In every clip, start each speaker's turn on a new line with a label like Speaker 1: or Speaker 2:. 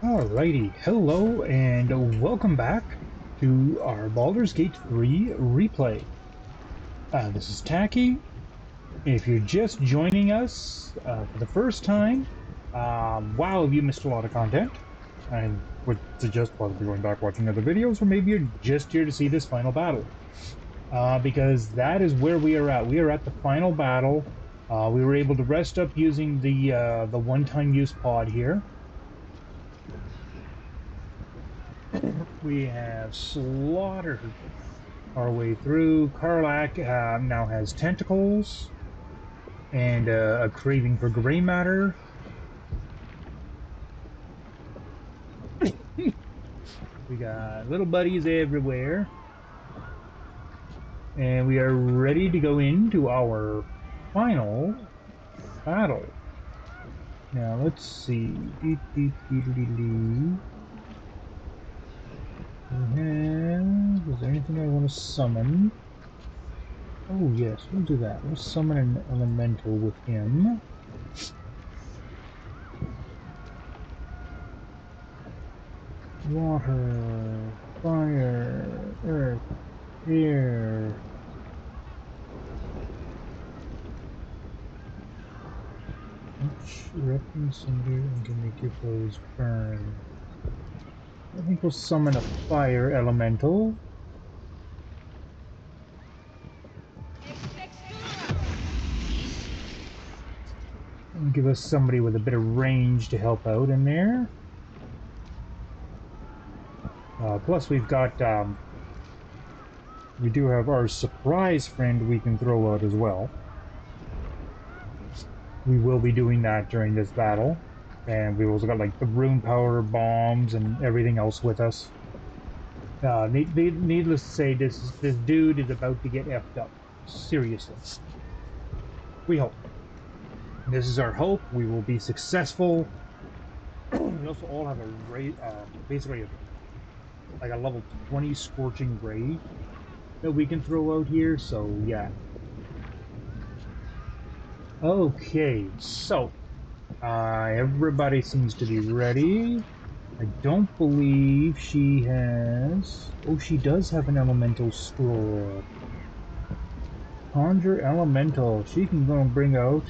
Speaker 1: Alrighty, hello and welcome back to our Baldur's Gate 3 replay. This is Taki. If you're just joining us for the first time, wow, have you missed a lot of content. I would suggest possibly going back watching other videos, or maybe you're just here to see this final battle. Because that is where we are at. We are at the final battle. We were able to rest up using the one-time use pod here. We have slaughtered our way through. Karlach now has tentacles and a craving for gray matter. We got little buddies everywhere. And we are ready to go into our final battle. Now let's see. Is there anything I want to summon? Oh yes, we'll do that. We'll summon an elemental with him. Water, fire, earth, air. Each erupting cinder and can make your foes burn. I think we'll summon a fire elemental. And give us somebody with a bit of range to help out in there. Plus we've got, we do have our surprise friend we can throw out as well. We will be doing that during this battle. And we've also got like the rune power bombs and everything else with us. Needless to say, this dude is about to get effed up. Seriously. We hope. This is our hope. We will be successful. We also all have a basically like a level 20 scorching ray that we can throw out here. So yeah. Okay, so everybody seems to be ready. I don't believe she has... Oh, she does have an elemental scroll. Conjure elemental. She can go and bring out...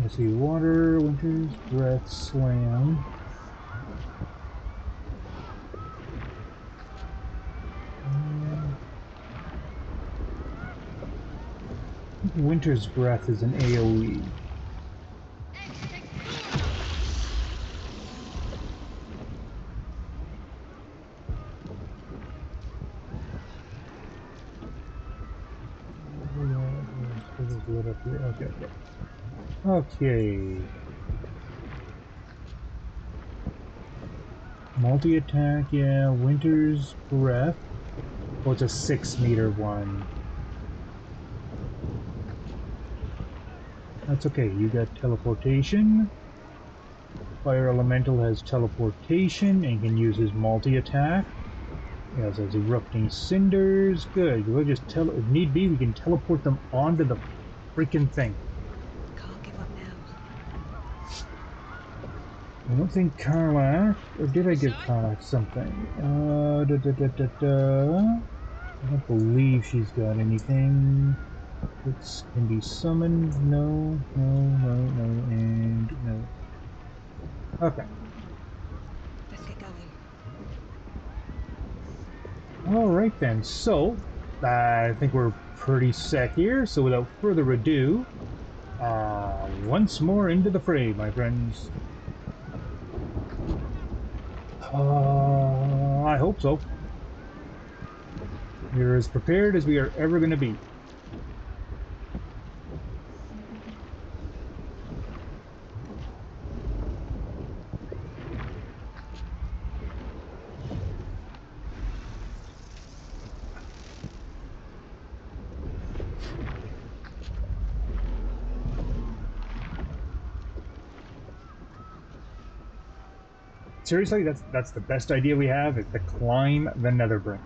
Speaker 1: Let's see, water, winter's breath, slam. Winter's breath is an AoE. Okay. Multi-attack, yeah. Winter's breath. Oh, it's a 6-meter one. That's okay. You got teleportation. Fire elemental has teleportation and can use his multi-attack. He also has erupting cinders. Good. We'll just if need be, we can teleport them onto the freaking thing.
Speaker 2: Can't give up now.
Speaker 1: I don't think Karlach, or did I give Karlach something? I don't believe she's got anything. It can be summoned. No, and no. Okay.
Speaker 2: Let's get going.
Speaker 1: Alright then, so I think we're pretty set here, so without further ado, once more into the fray, my friends. I hope so. We're as prepared as we are ever going to be. Seriously, that's the best idea we have, is to climb the Netherbrink.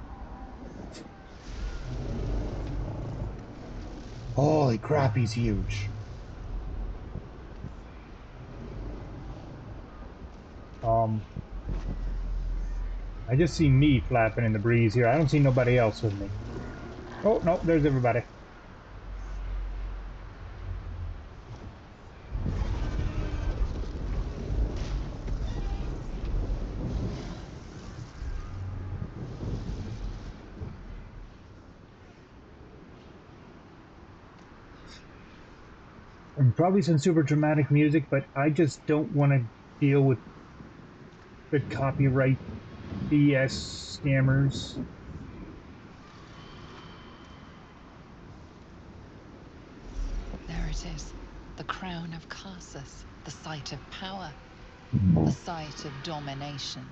Speaker 1: Holy crap, he's huge. I just see me flapping in the breeze here. I don't see nobody else with me. Oh, no, there's everybody. And probably some super dramatic music, but I just don't want to deal with the copyright BS scammers.
Speaker 3: There it is. The crown of Carsus, the site of power, the site of domination.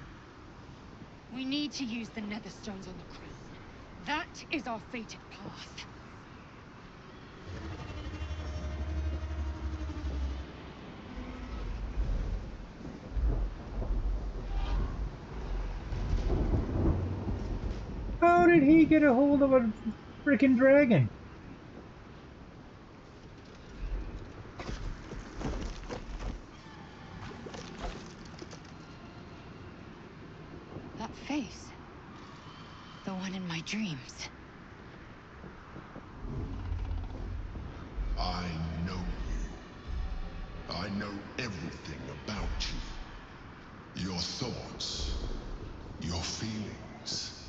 Speaker 2: We need to use the netherstones on the crown. That is our fated path.
Speaker 1: How did he get a hold of a freaking dragon?
Speaker 2: That face. The one in my dreams.
Speaker 4: I know you. I know everything about you. Your thoughts, your feelings,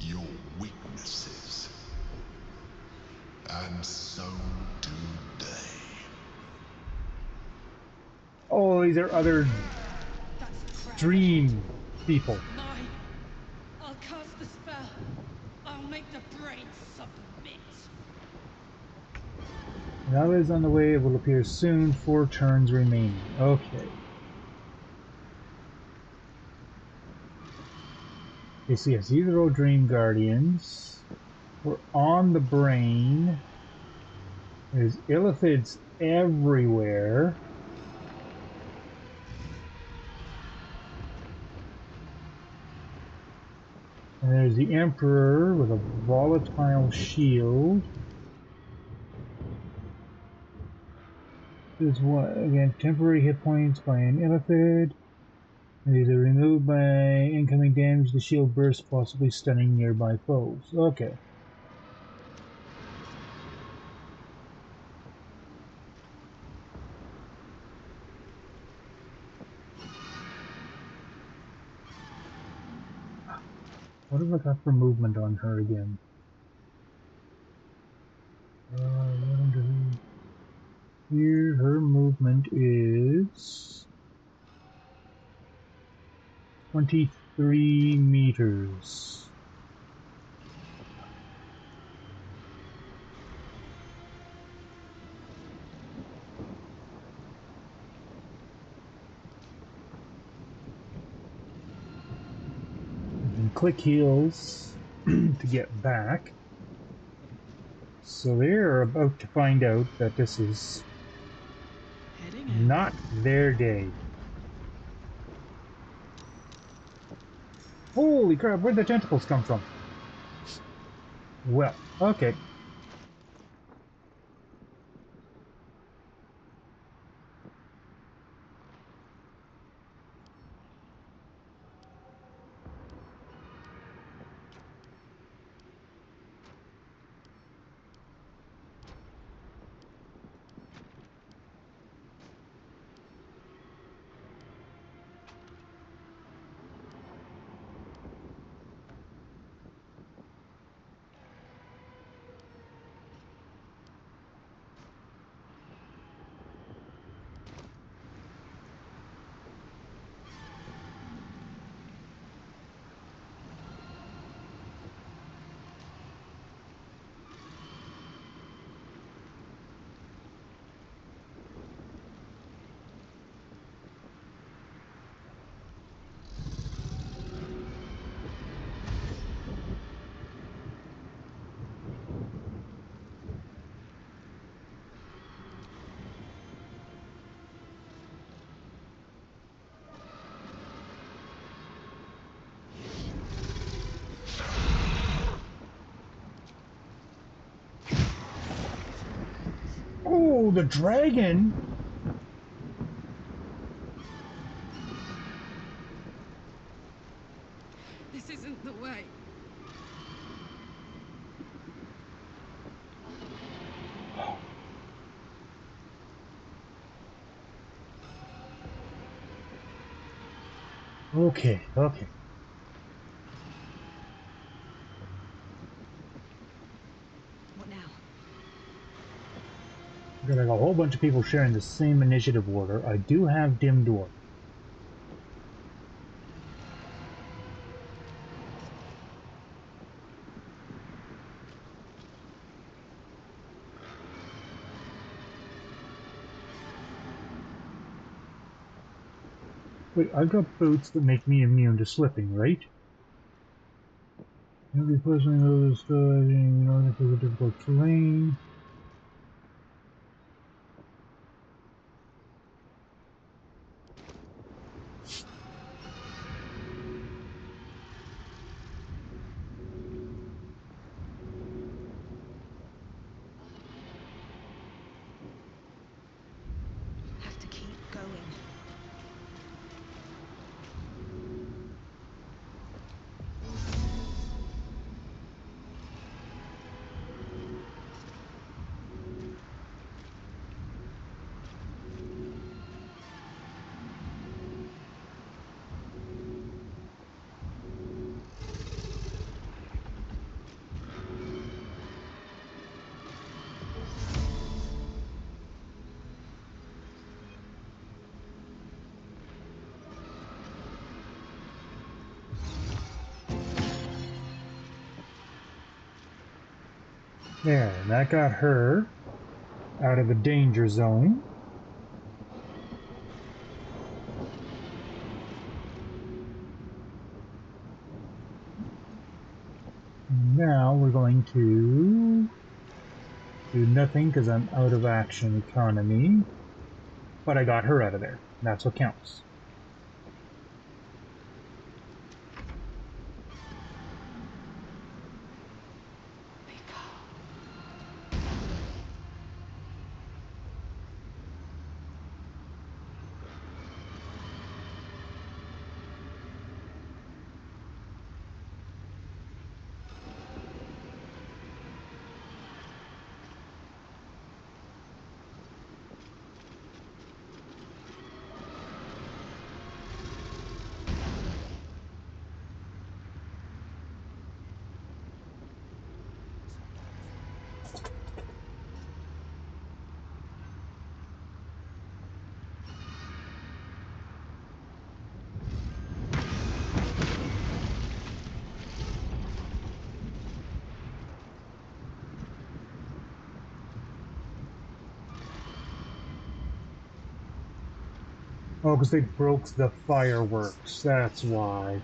Speaker 4: your weaknesses. And so do they.
Speaker 1: Oh, these are other
Speaker 2: That's the crown.
Speaker 1: dream people.
Speaker 2: Mine. I'll cast the spell. I'll make the brain submit.
Speaker 1: Now is on the way. It will appear soon. 4 turns remaining. Okay. You see, yes, these are all dream guardians. We're on the brain. There's illithids everywhere. And there's the Emperor with a volatile shield. There's one, again, temporary hit points by an illithid. These are removed by incoming damage. The shield bursts, possibly stunning nearby foes. Okay. What have I got for movement on her again? Here, her movement is 23 meters. You can click heals to get back. So they're about to find out that this is not their day. Holy crap, where'd the tentacles come from? Well, okay. Oh, the dragon!
Speaker 2: isn't the way.
Speaker 1: Okay, okay.
Speaker 2: What now?
Speaker 1: Got a whole bunch of people sharing the same initiative order. I do have dim dwarf. Wait, I've got boots that make me immune to slipping, right? Every person knows in order for the difficult terrain.
Speaker 2: Have to keep going.
Speaker 1: There, and that got her out of the danger zone. Now we're going to do nothing because I'm out of action economy. But I got her out of there. That's what counts. Oh, because they broke the fireworks. That's why.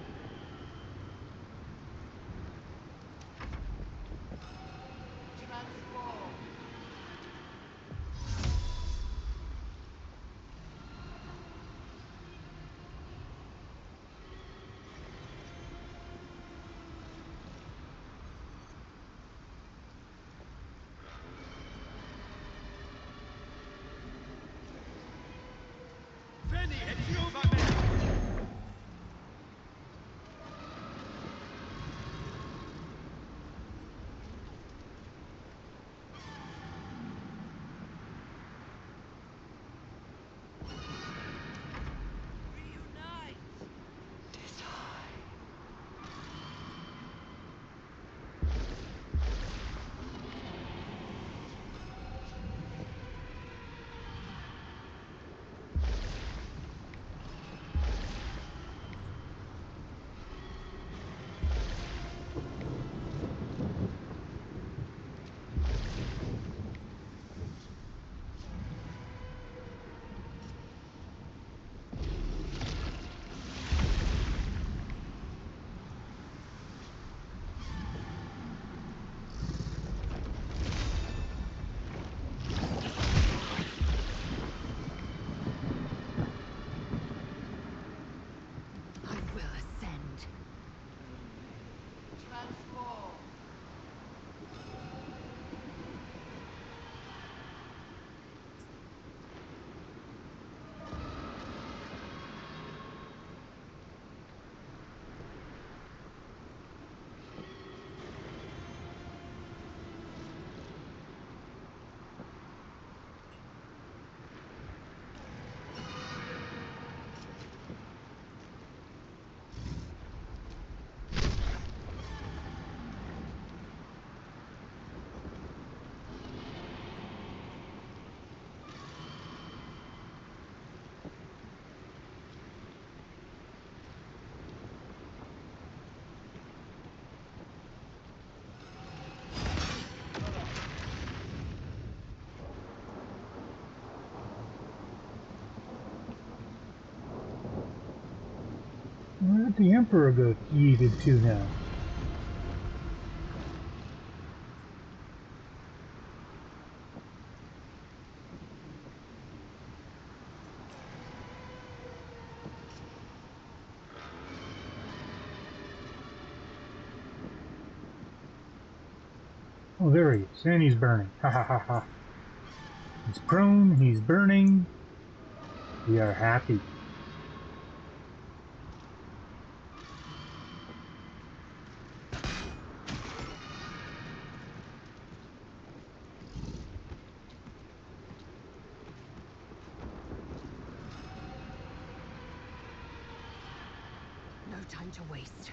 Speaker 2: I will ascend.
Speaker 1: Where did the Emperor go yeeted to now? Oh, there he is. And he's burning. Ha ha ha ha. He's prone, he's burning. We are happy.
Speaker 2: No time to waste.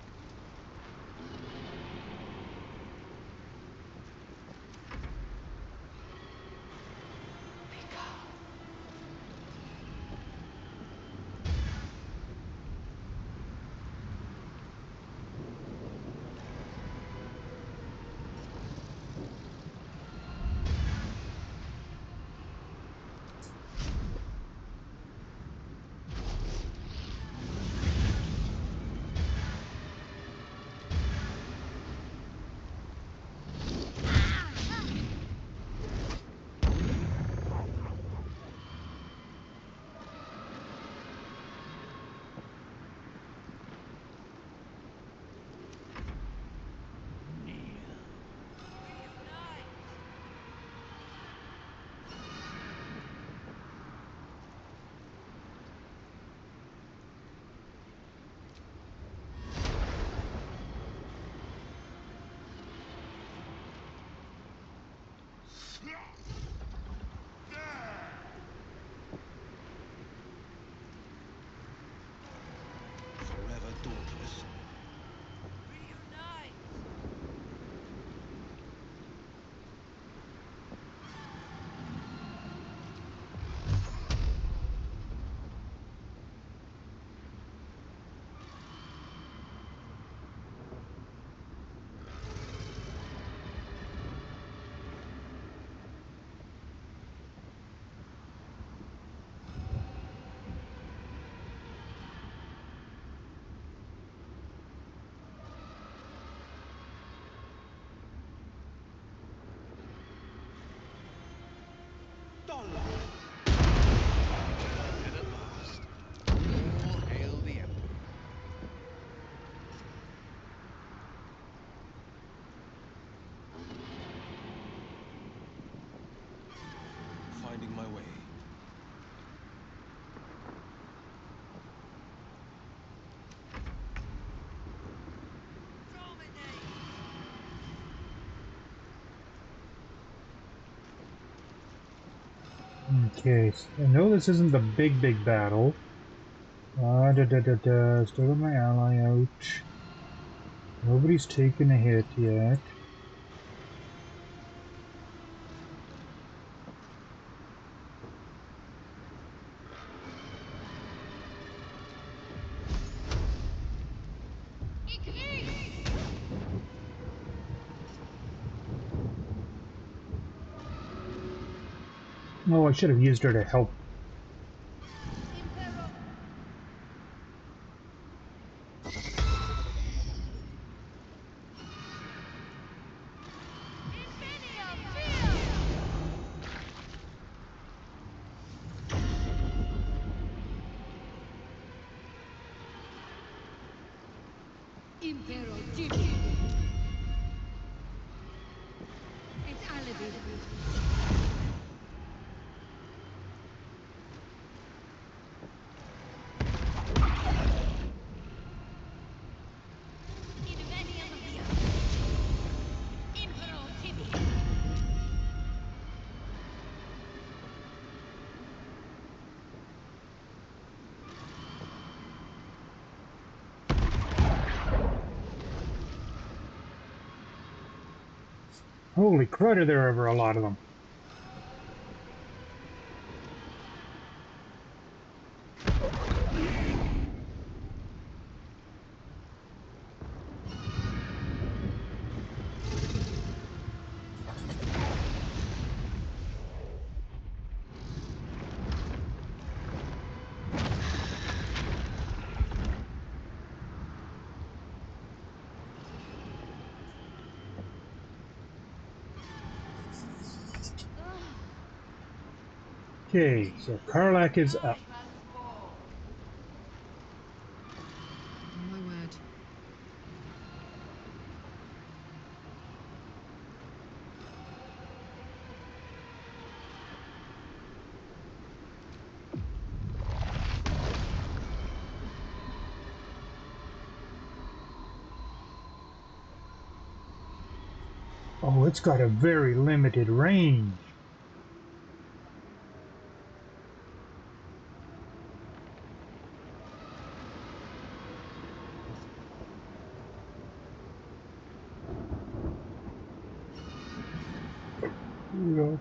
Speaker 5: Forever dauntless. Dollar. And at last, all hail the Emperor. Finding my way.
Speaker 1: Okay, so I know this isn't the big battle. Still got my ally out. Nobody's taken a hit yet. Oh, I should have used her to help.
Speaker 2: Impero It's elevated.
Speaker 1: Holy crud, are there ever a lot of them. Okay, so Karlak is up.
Speaker 3: Oh my word.
Speaker 1: Oh, it's got a very limited range. Yeah.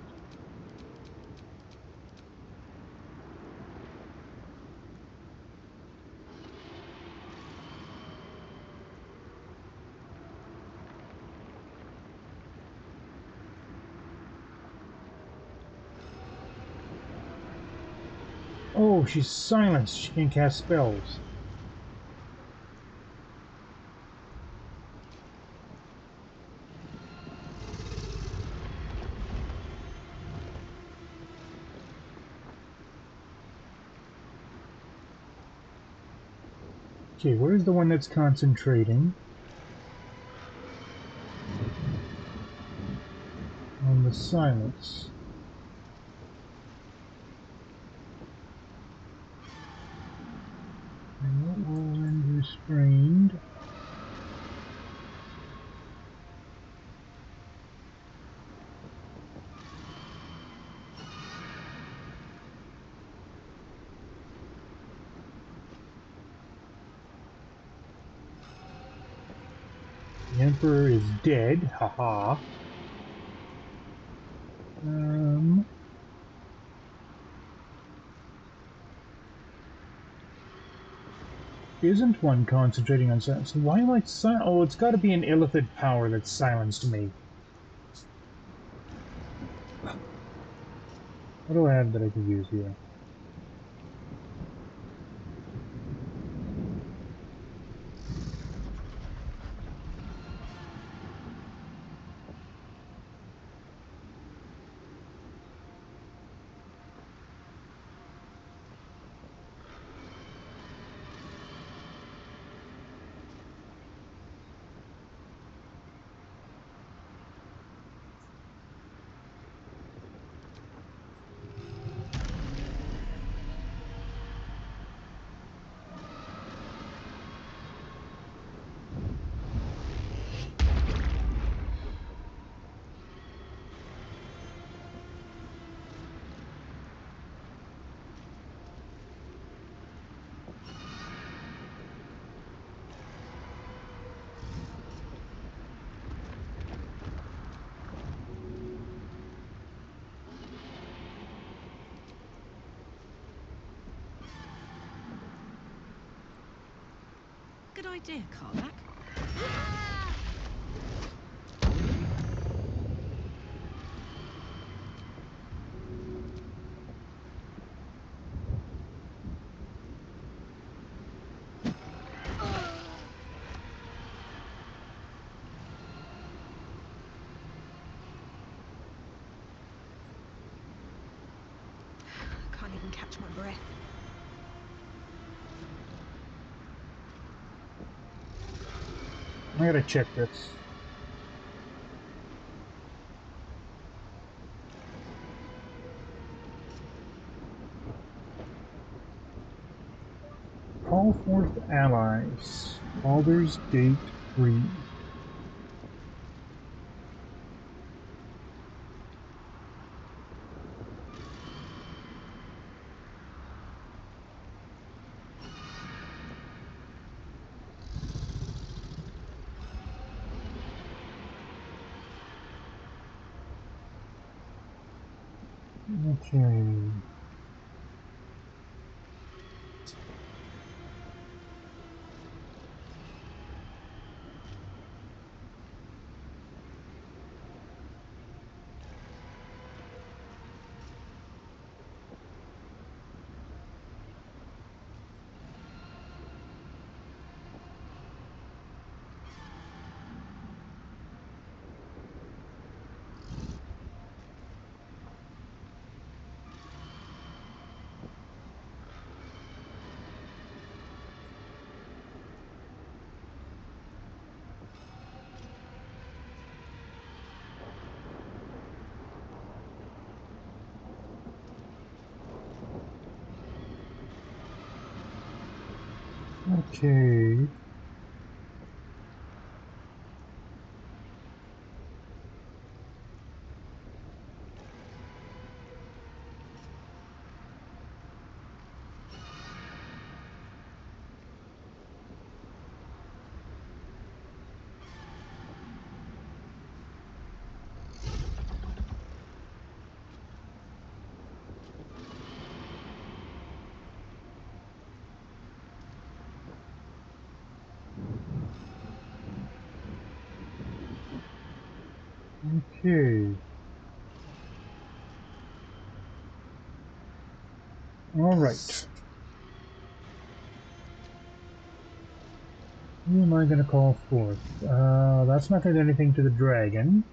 Speaker 1: Oh, she's silenced. She can't cast spells. Okay, where's the one that's concentrating on the silence? And what will render restrained? The Emperor is dead. Haha. Isn't one concentrating on silence? Why am I silent? Oh, it's got to be an illithid power that silenced me. What do I have that I can use here?
Speaker 6: Good idea, Karlak. Can't even catch my breath.
Speaker 1: I gotta check this. Call forth allies. Baldur's Gate 3. Okay. Okay. Okay. All right. Who am I going to call forth? That's not going to do anything to the dragon.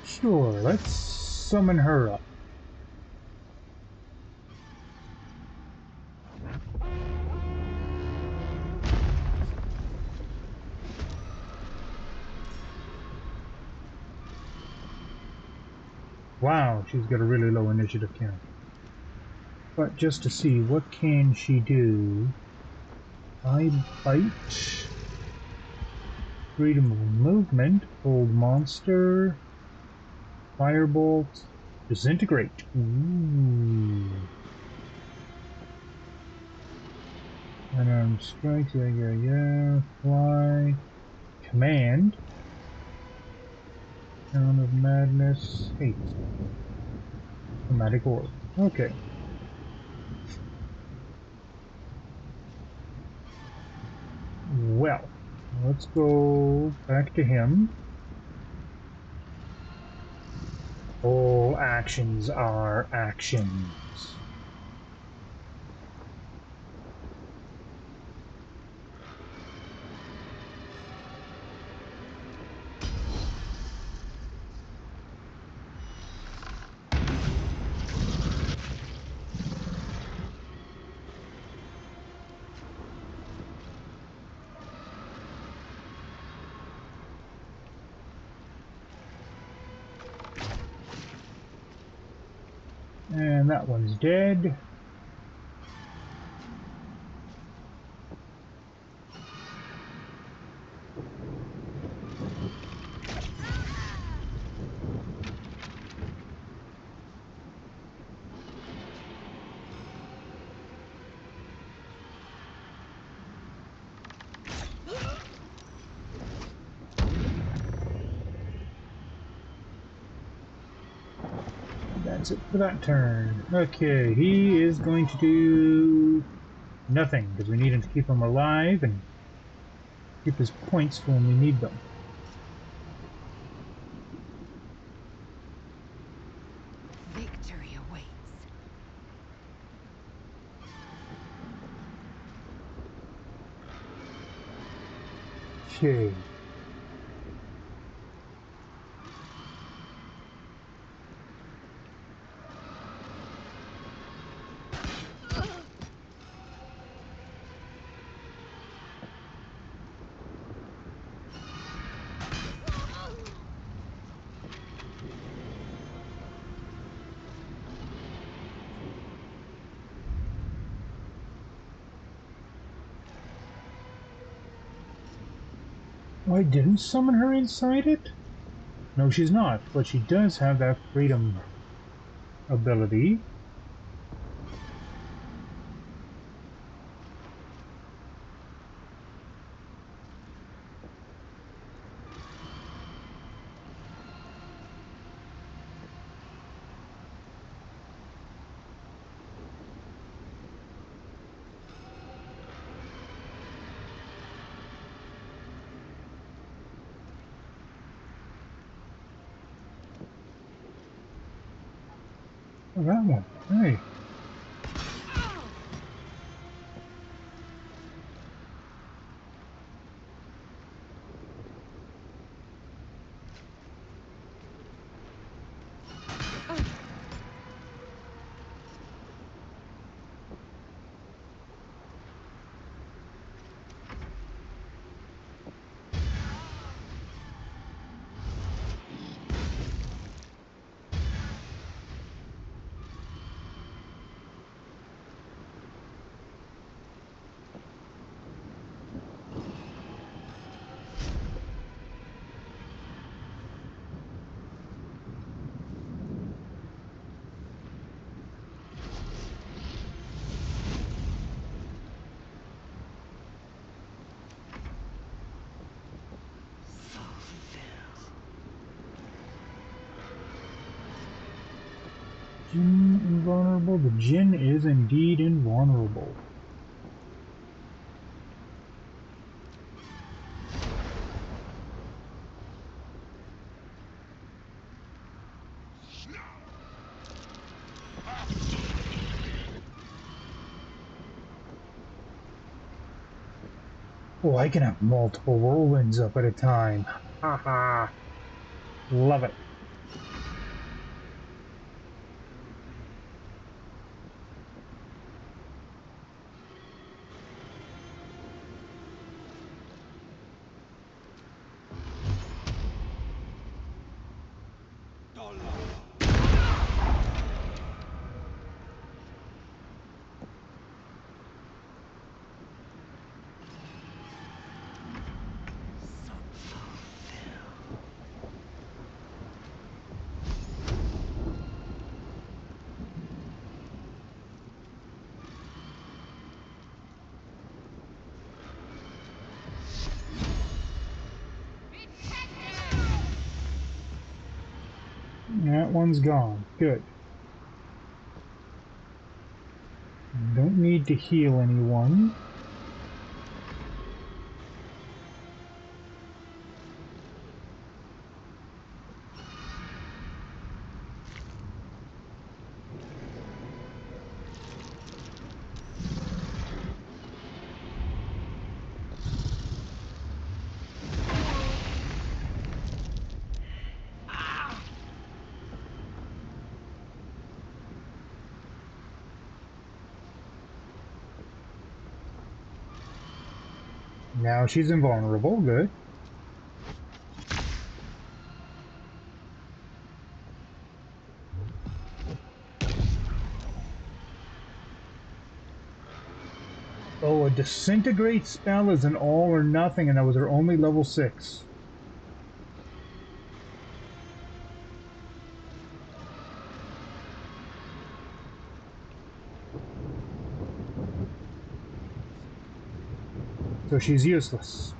Speaker 1: Sure, let's summon her up. Wow, she's got a really low initiative count. But just to see, what can she do? I bite, freedom of movement, hold monster, firebolt, disintegrate. Ooh. Unarmed strike, yeah, fly, command, Crown of Madness, hate, Chromatic Orb. Okay. Well, let's go back to him. All actions are actions. And that one's dead. That's it for that turn. Okay, he is going to do nothing because we need him to keep him alive and keep his points for when we need them.
Speaker 2: Victory awaits.
Speaker 1: Okay. I didn't summon her inside it? No, she's not, but she does have that freedom ability. Oh, that one. Hey. Jinn invulnerable? The Jinn is indeed invulnerable. Oh, I can have multiple whirlwinds up at a time. Haha. Love it. That one's gone. Good. Don't need to heal anyone. Now she's invulnerable. Good. Oh, a disintegrate spell is an all or nothing, and that was her only level 6. So she's useless.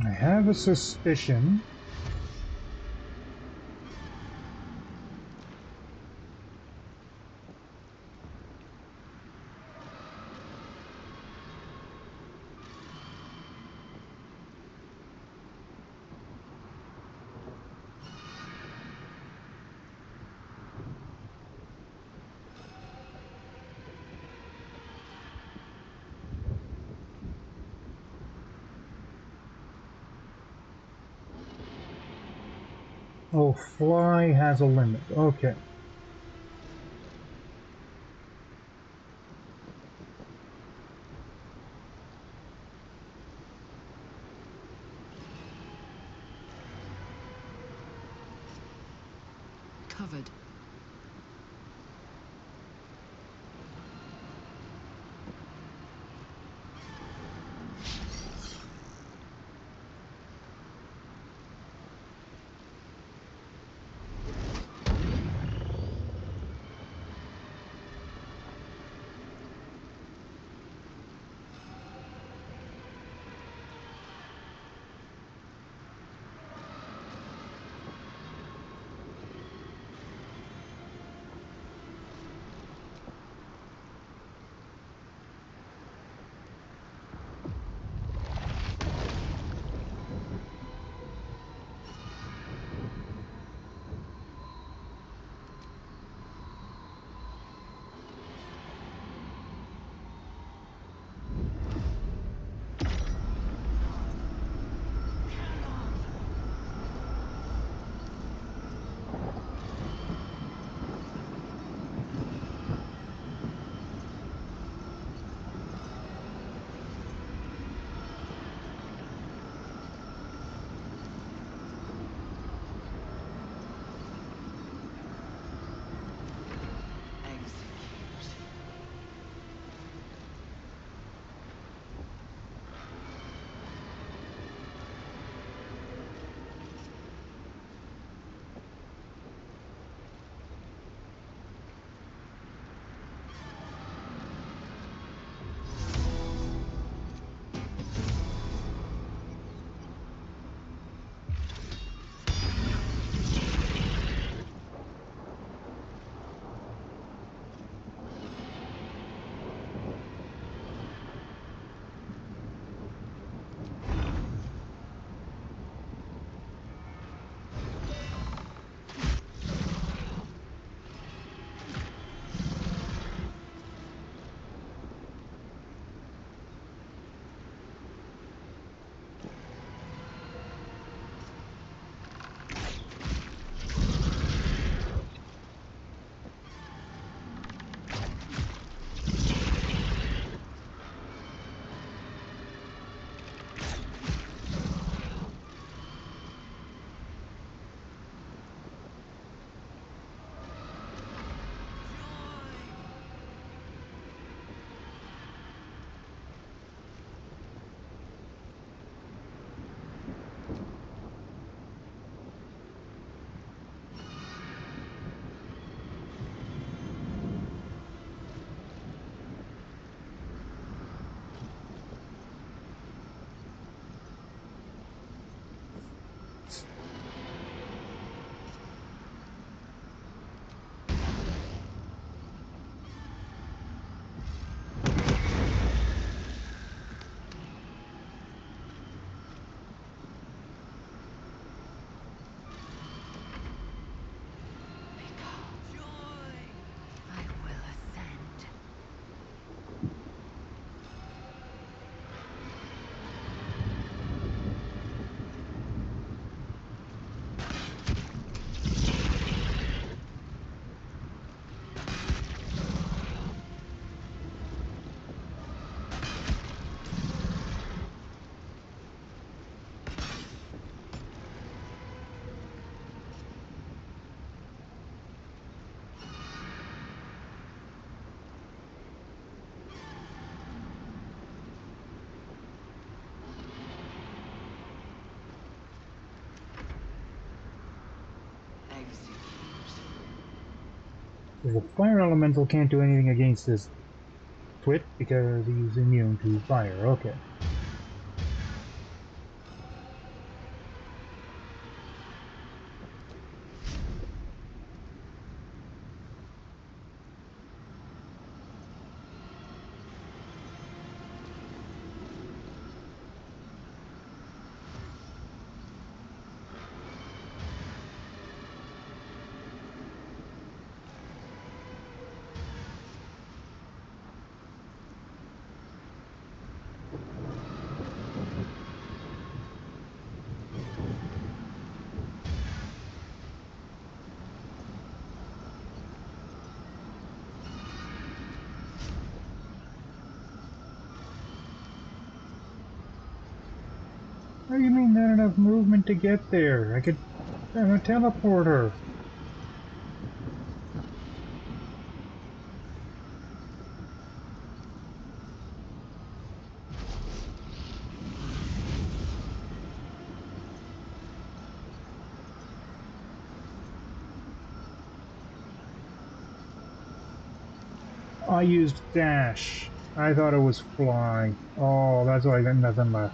Speaker 1: I have a suspicion. Oh, fly has a limit. Okay. The fire elemental can't do anything against this twit because he's immune to fire. Okay. What do you mean not enough movement to get there? I could have a teleporter. I used dash. I thought it was fly. Oh, that's why I got nothing left.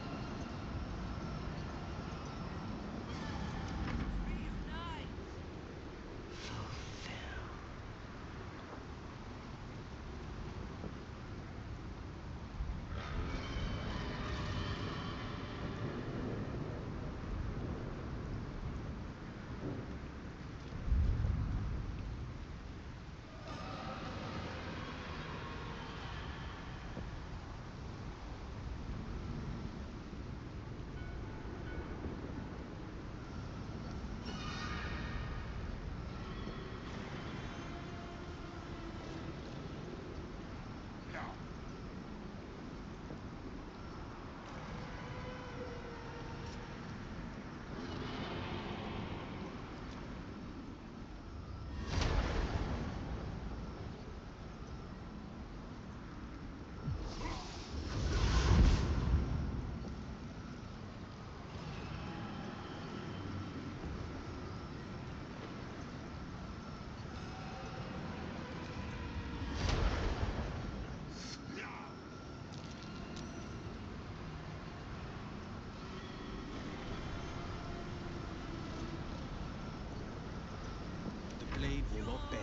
Speaker 5: The blade will not bend.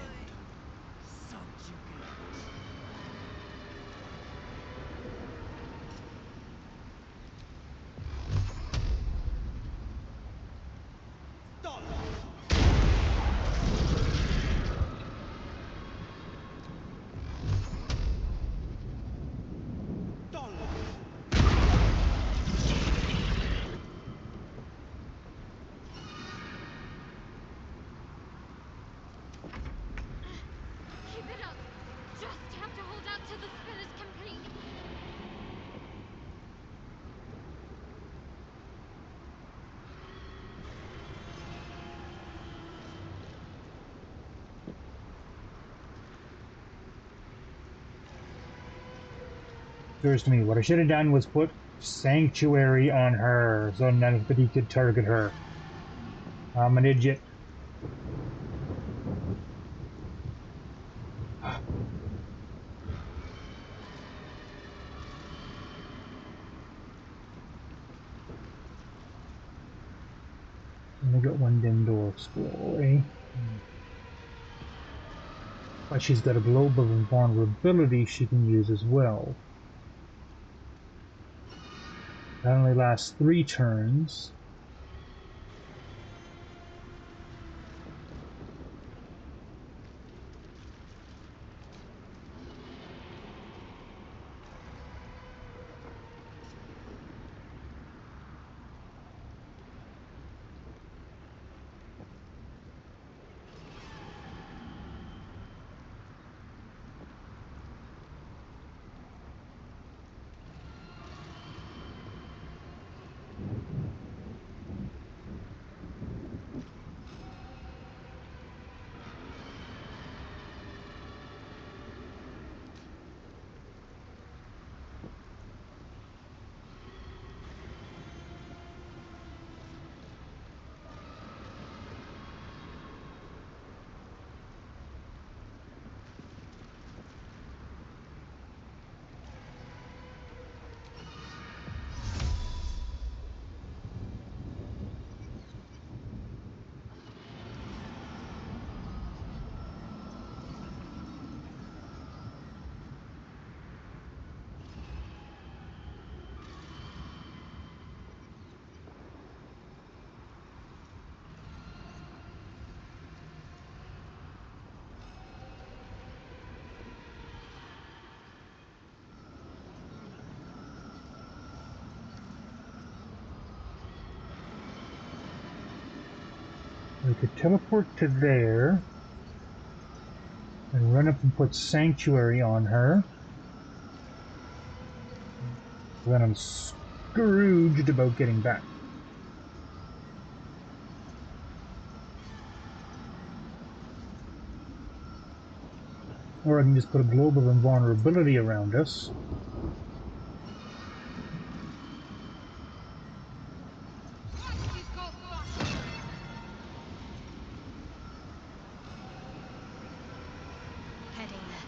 Speaker 2: Keep it up. Just have to hold out till the spell is complete.
Speaker 1: Occurs to me, what I should have done was put Sanctuary on her so nobody could target her. I'm an idiot. Only got one Dendor scroll, eh? But she's got a globe of invulnerability she can use as well. That only lasts 3 turns. could teleport to there and run up and put Sanctuary on her. Then I'm Scrooged about getting back. Or I can just put a global invulnerability around us.
Speaker 6: Heading there.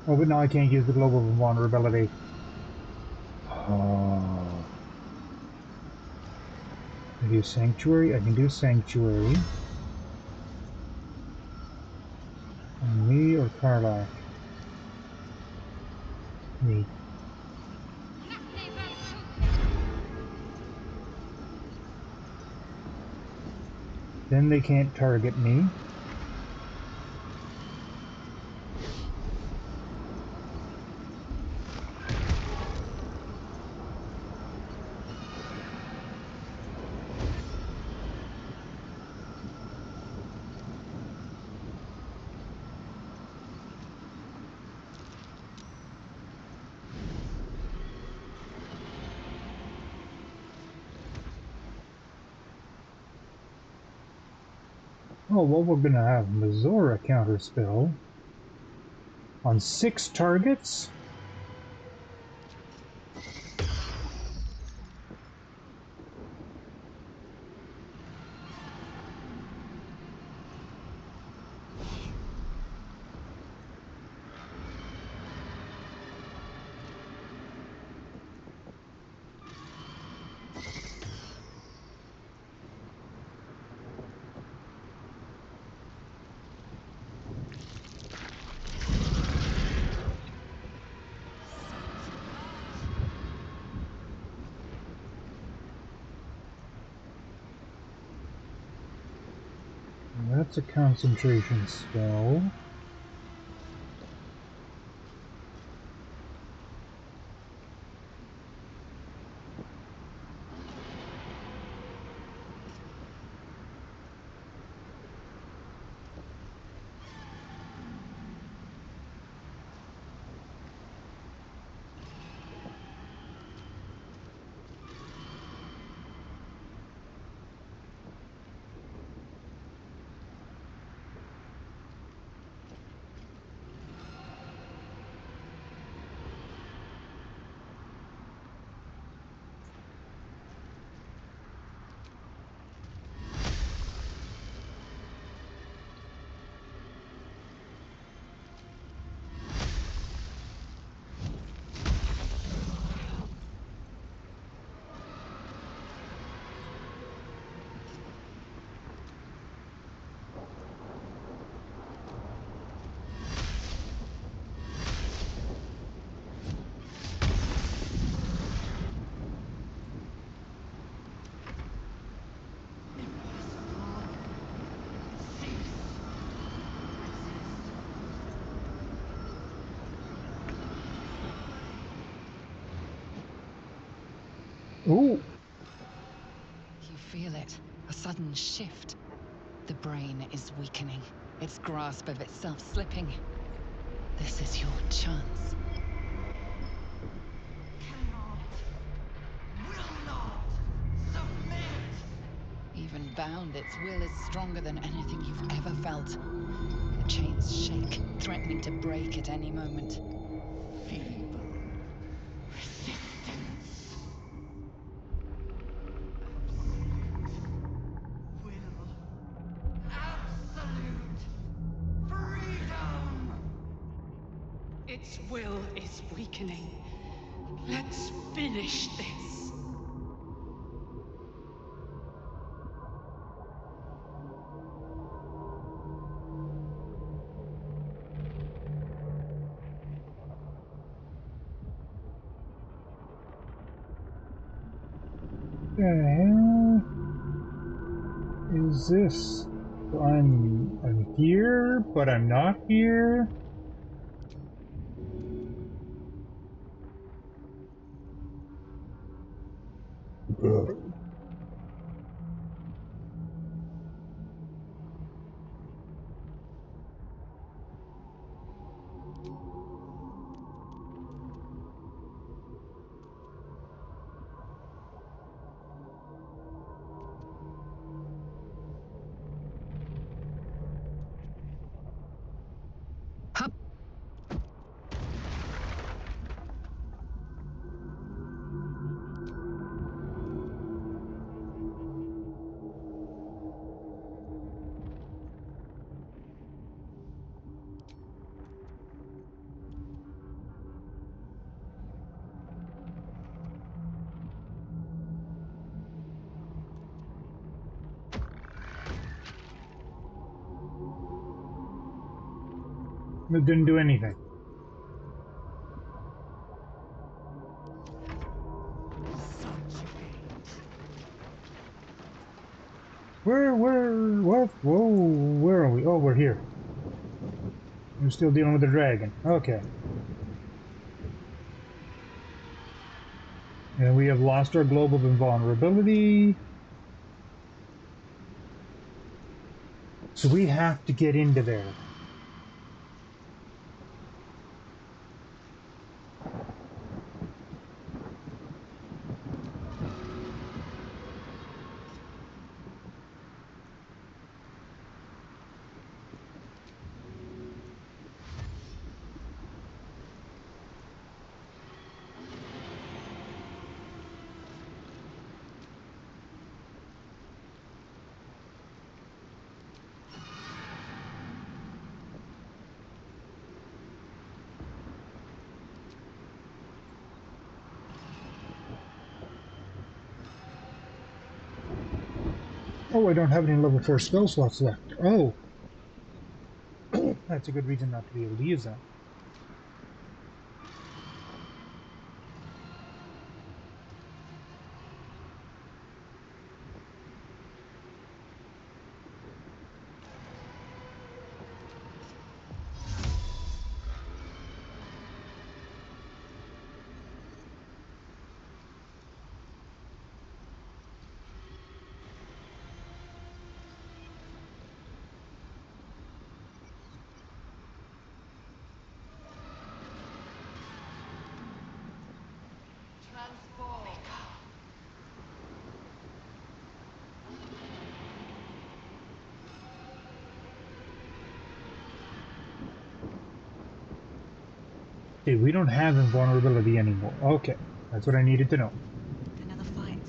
Speaker 1: Oh, but now I can't use the global invulnerability. Oh. I do Sanctuary. I can do Sanctuary. On me or Karlach? Me. Then they can't target me. Oh, well, we're gonna have Mazora counterspell on 6 targets. That's a concentration spell. Ooh!
Speaker 3: You feel it, a sudden shift. The brain is weakening, its grasp of itself slipping. This is your chance.
Speaker 7: Will not submit.
Speaker 3: Even bound, its will is stronger than anything you've ever felt. The chains shake, threatening to break at any moment.
Speaker 7: Feeble resistance. Absolute will. Absolute freedom.
Speaker 2: Its will is weakening. Let's finish this.
Speaker 1: The hell is this? I'm here, but I'm not here. It didn't do anything. What? Whoa, where are we? Oh, we're here. We're still dealing with the dragon. Okay. And we have lost our globe of invulnerability. So we have to get into there. Oh, I don't have any level 4 spell slots left. Oh. That's a good reason not to be able to use them.
Speaker 7: Transform.
Speaker 1: Okay, we don't have invulnerability anymore. Okay, that's what I needed to know.
Speaker 6: Another fight.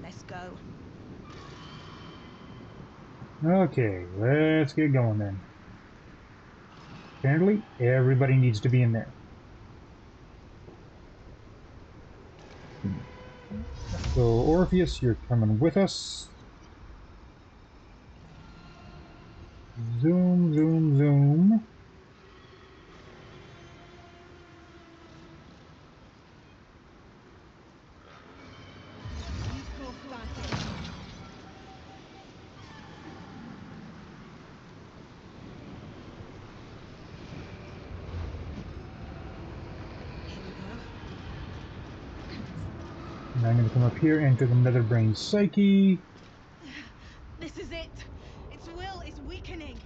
Speaker 6: Let's go.
Speaker 1: Okay, let's get going then. Apparently, everybody needs to be in there. So, Orpheus, you're coming with us. Zoom, zoom, zoom.
Speaker 6: Go fast. Here we go.
Speaker 1: And I'm going to come up here, enter the nether brain psyche.
Speaker 6: This is it. Its will is weakening.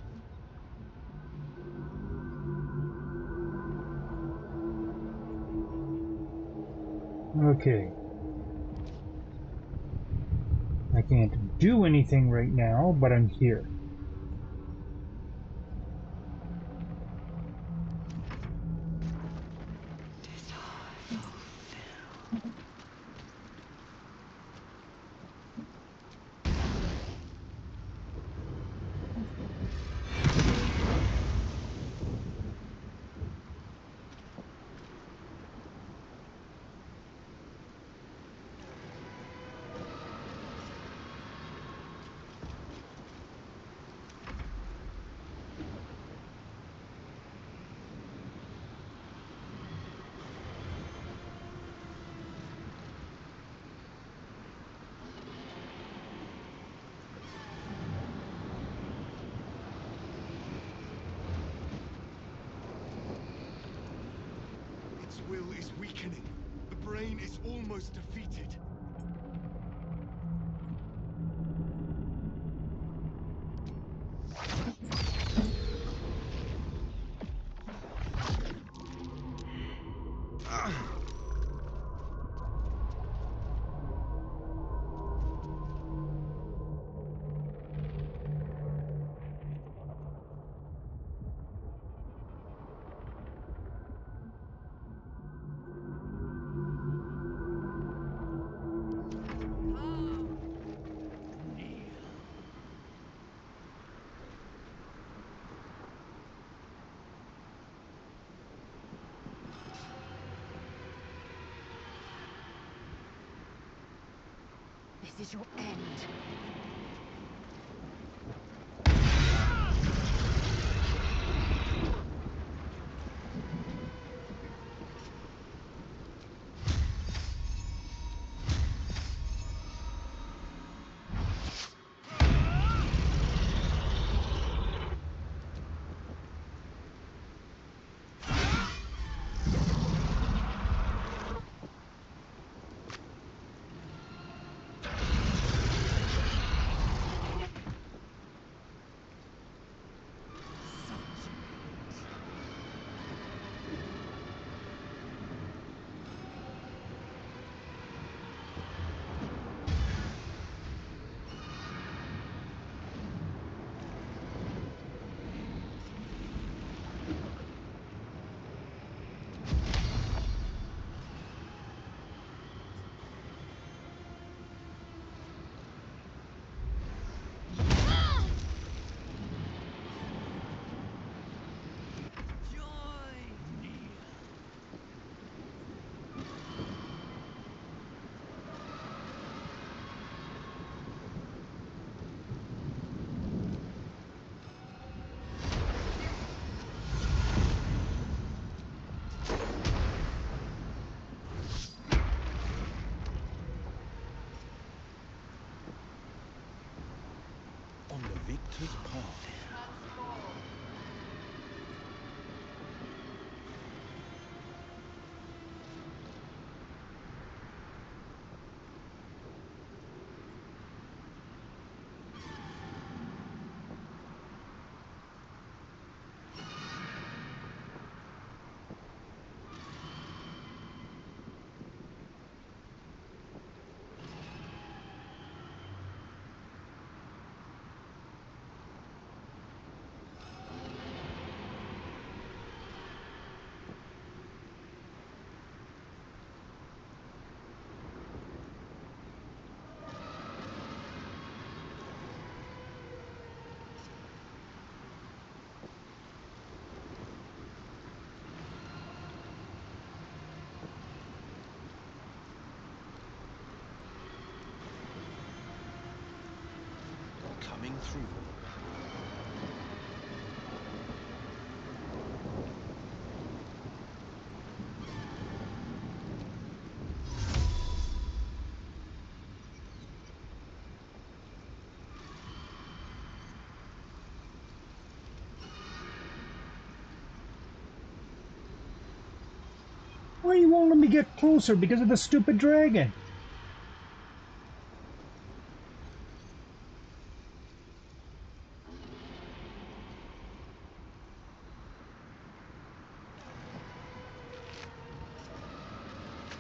Speaker 1: Okay. I can't do anything right now, but I'm here.
Speaker 4: Its will is weakening. The brain is almost defeated.
Speaker 2: This is your end.
Speaker 5: On the victor's path. Coming through.
Speaker 1: Why you won't let me get closer? Because of the stupid dragon.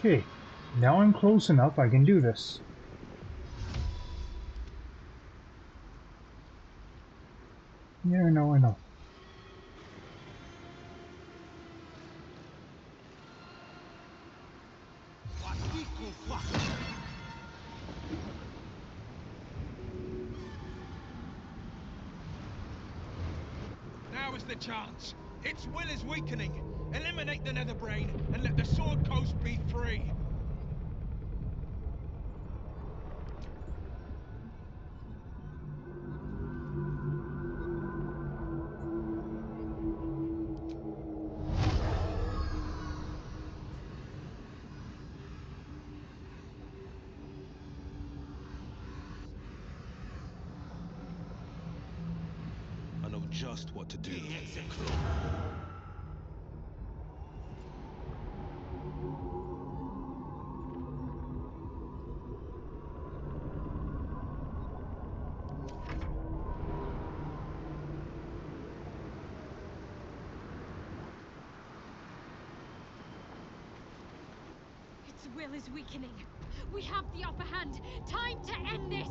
Speaker 1: Okay, now I'm close enough, I can do this. Yeah, I know.
Speaker 5: Now is the chance. Its will is weakening. Eliminate the nether brain and let the sword coast be free. I know just what to do.
Speaker 2: Its will is weakening. We have the upper hand. Time to end this!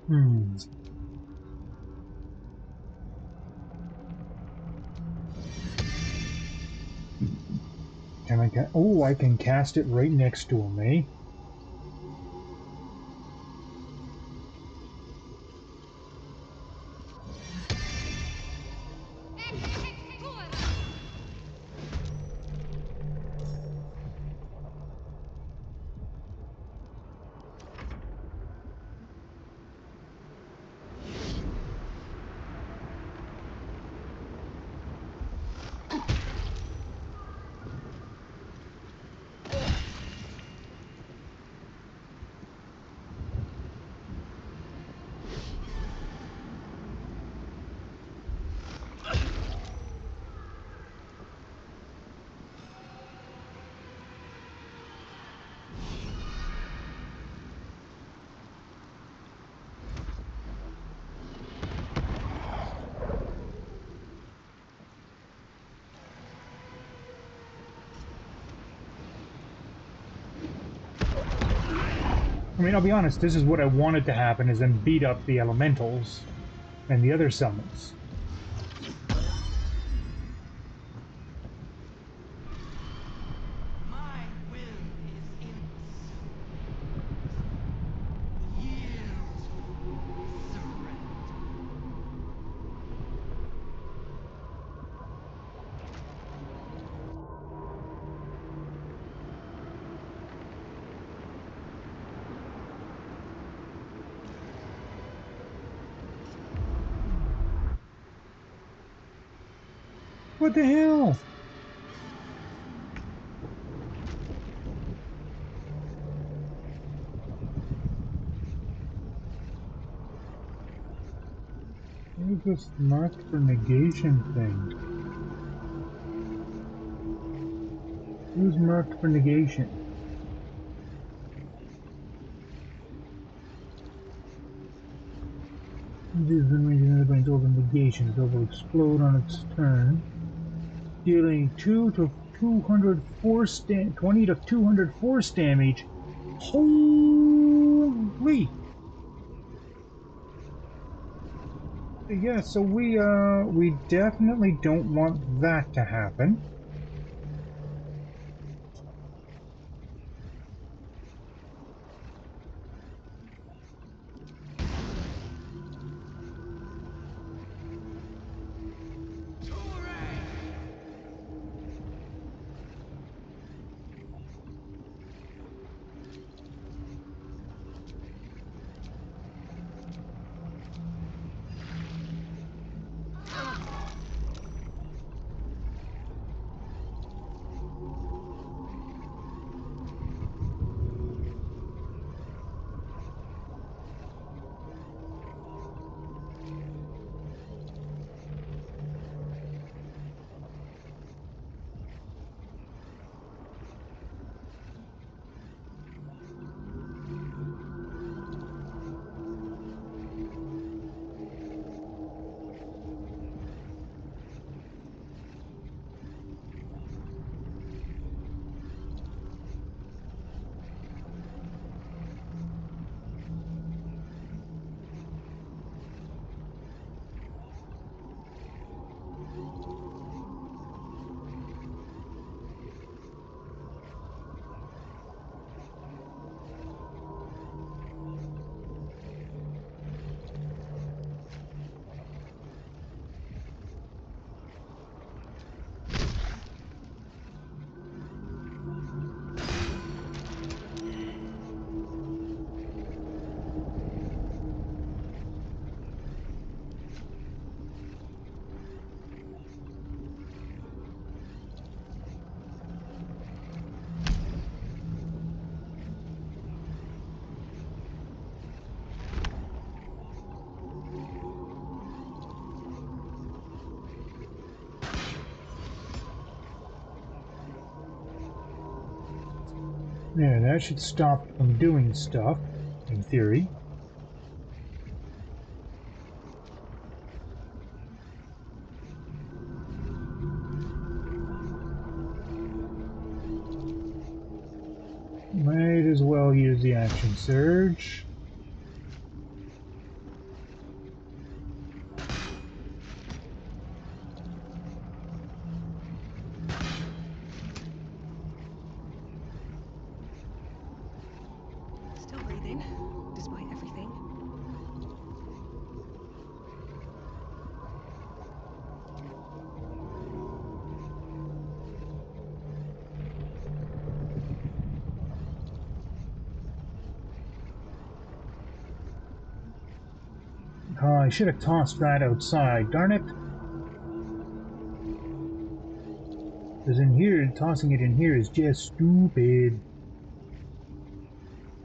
Speaker 1: Hmm. Can I ca- oh, I can cast it right next to him, eh? I mean, I'll be honest, this is what I wanted to happen, is then beat up the elementals and the other summons.
Speaker 7: My will is in yield, surrender.
Speaker 1: What the hell? What is this marked for negation thing? Who's marked for negation? This is when another brain's over negation. It will explode on its turn, dealing 2 to 200 force 20 to 200 force damage. Holy! Yeah, so we definitely don't want that to happen. Yeah, that should stop from doing stuff, in theory. I'll use the action surge.
Speaker 6: Still breathing, despite everything.
Speaker 1: Oh, I should have tossed that outside, darn it. Because in here, tossing it in here is just stupid.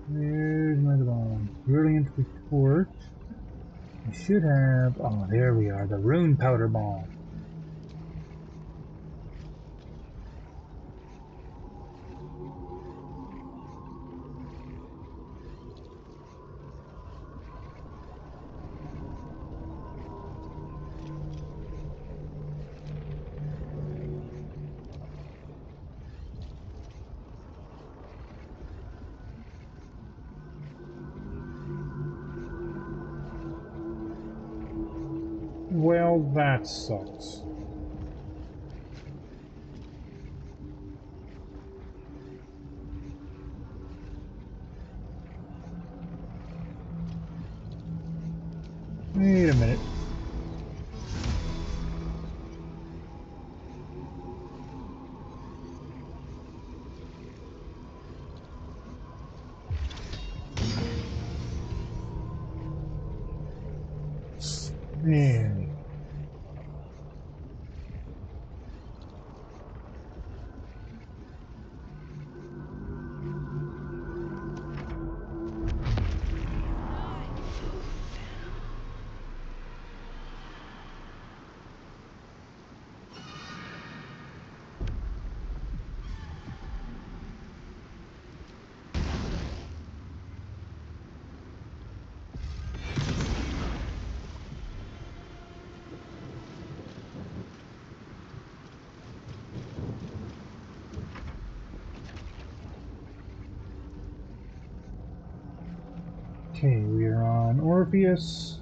Speaker 1: There's my bomb. Brilliant retort. I should have... Oh, there we are. The rune powder bomb. Well, that sucks. Wait a minute. Man. Okay, we are on Orpheus.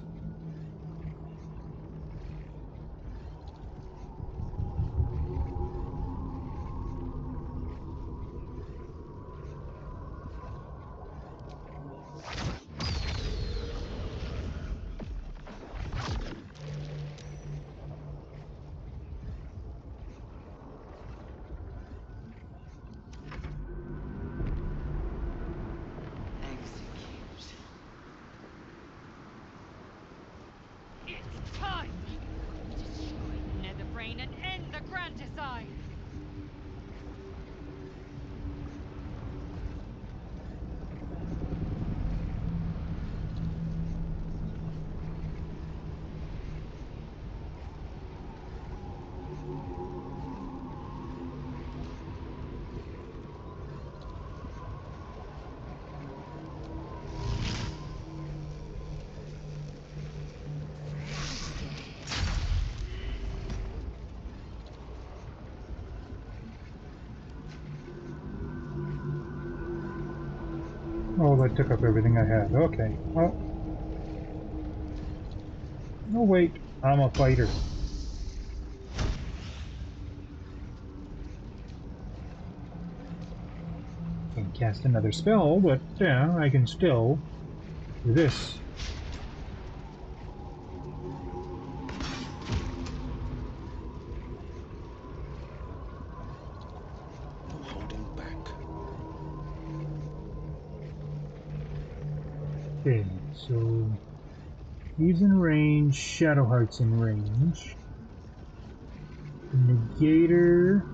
Speaker 7: Execute.
Speaker 2: It's time! Destroy Netherbrain and end the Grand Design!
Speaker 1: Oh, that took up everything I had. Okay. Well. No, wait. I'm a fighter. Can't cast another spell, but yeah, I can still do this.
Speaker 4: No holding back.
Speaker 1: Okay, so he's in range, Shadowheart's in range. The Negator.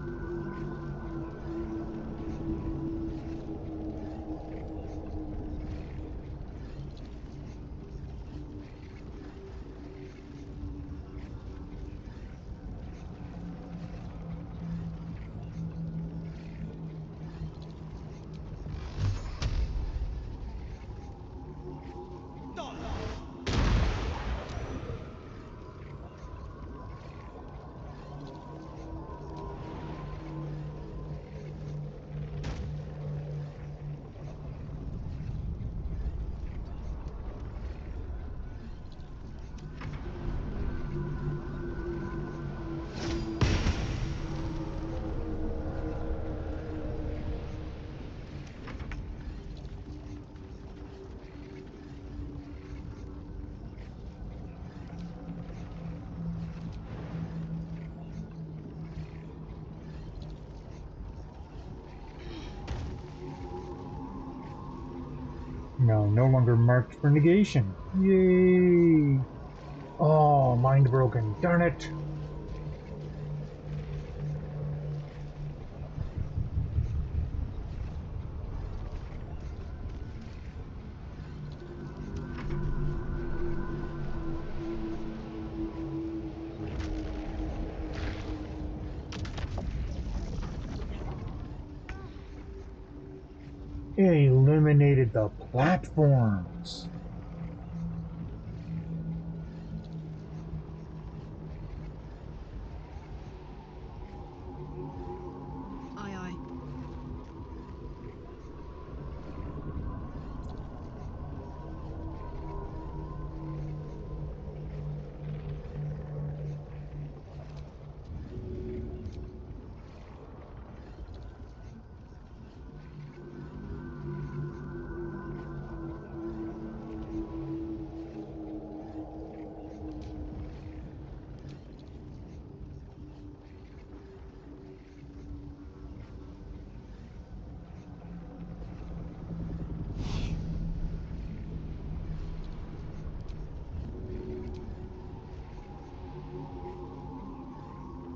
Speaker 1: No, no longer marked for negation. Yay! Oh, mind broken. Darn it! It eliminated the platforms.
Speaker 6: Aye, aye.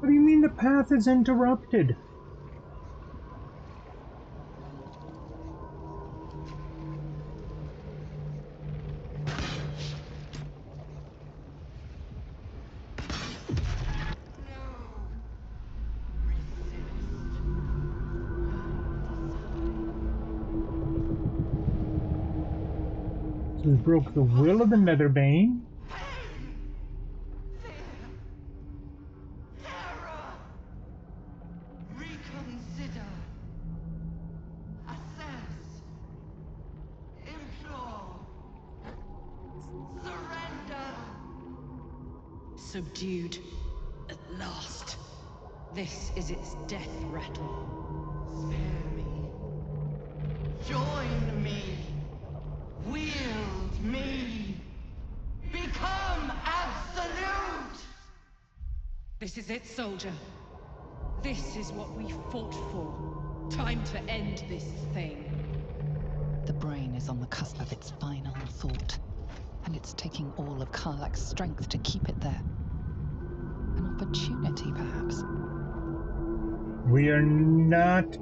Speaker 1: What do you mean the path is interrupted? So we broke the will of the Netherbane.
Speaker 7: Reconsider. Assess. Implore. Surrender.
Speaker 6: Subdued. At last. This is its death rattle.
Speaker 7: Spare me. Join me. Wield me. Become absolute.
Speaker 6: This is it, soldier. This is what we fought for. Time to end this thing.
Speaker 3: The brain is on the cusp of its final thought, and it's taking all of Karlak's strength to keep it there. An opportunity, perhaps.
Speaker 1: We are not.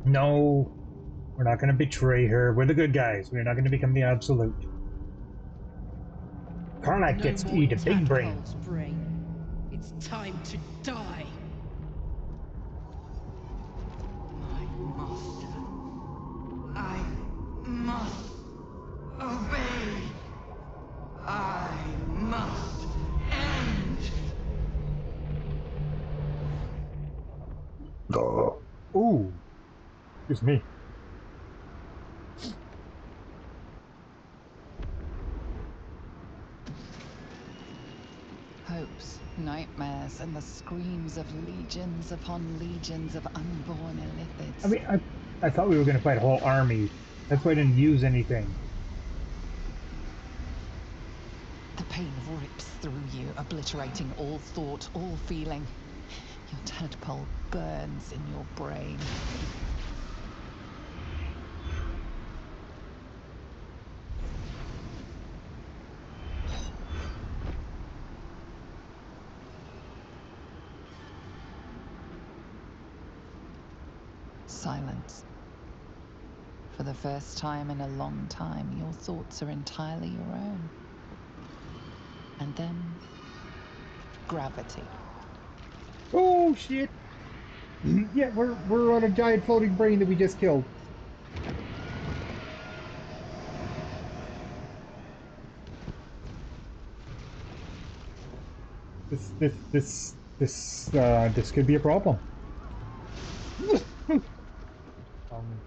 Speaker 1: No, we're not going to betray her. We're the good guys. We're not going to become the absolute. Karlak
Speaker 6: No
Speaker 1: gets to
Speaker 6: more
Speaker 1: eat a big brain.
Speaker 6: tadpole's brain. It's time to die.
Speaker 7: My master. I must obey. I must end.
Speaker 1: Ooh, excuse me.
Speaker 3: Hopes, nightmares, and the screams of legions upon legions of unborn
Speaker 1: I
Speaker 3: illithids.
Speaker 1: mean, I thought we were going to fight a whole army. That's why I didn't use anything.
Speaker 3: The pain rips through you, obliterating all thought, all feeling. Your tadpole burns in your brain. Silence. For the first time in a long time, your thoughts are entirely your own. And then, gravity.
Speaker 8: Oh shit! Yeah, we're on a giant floating brain that we just killed.
Speaker 1: This could be a problem. um,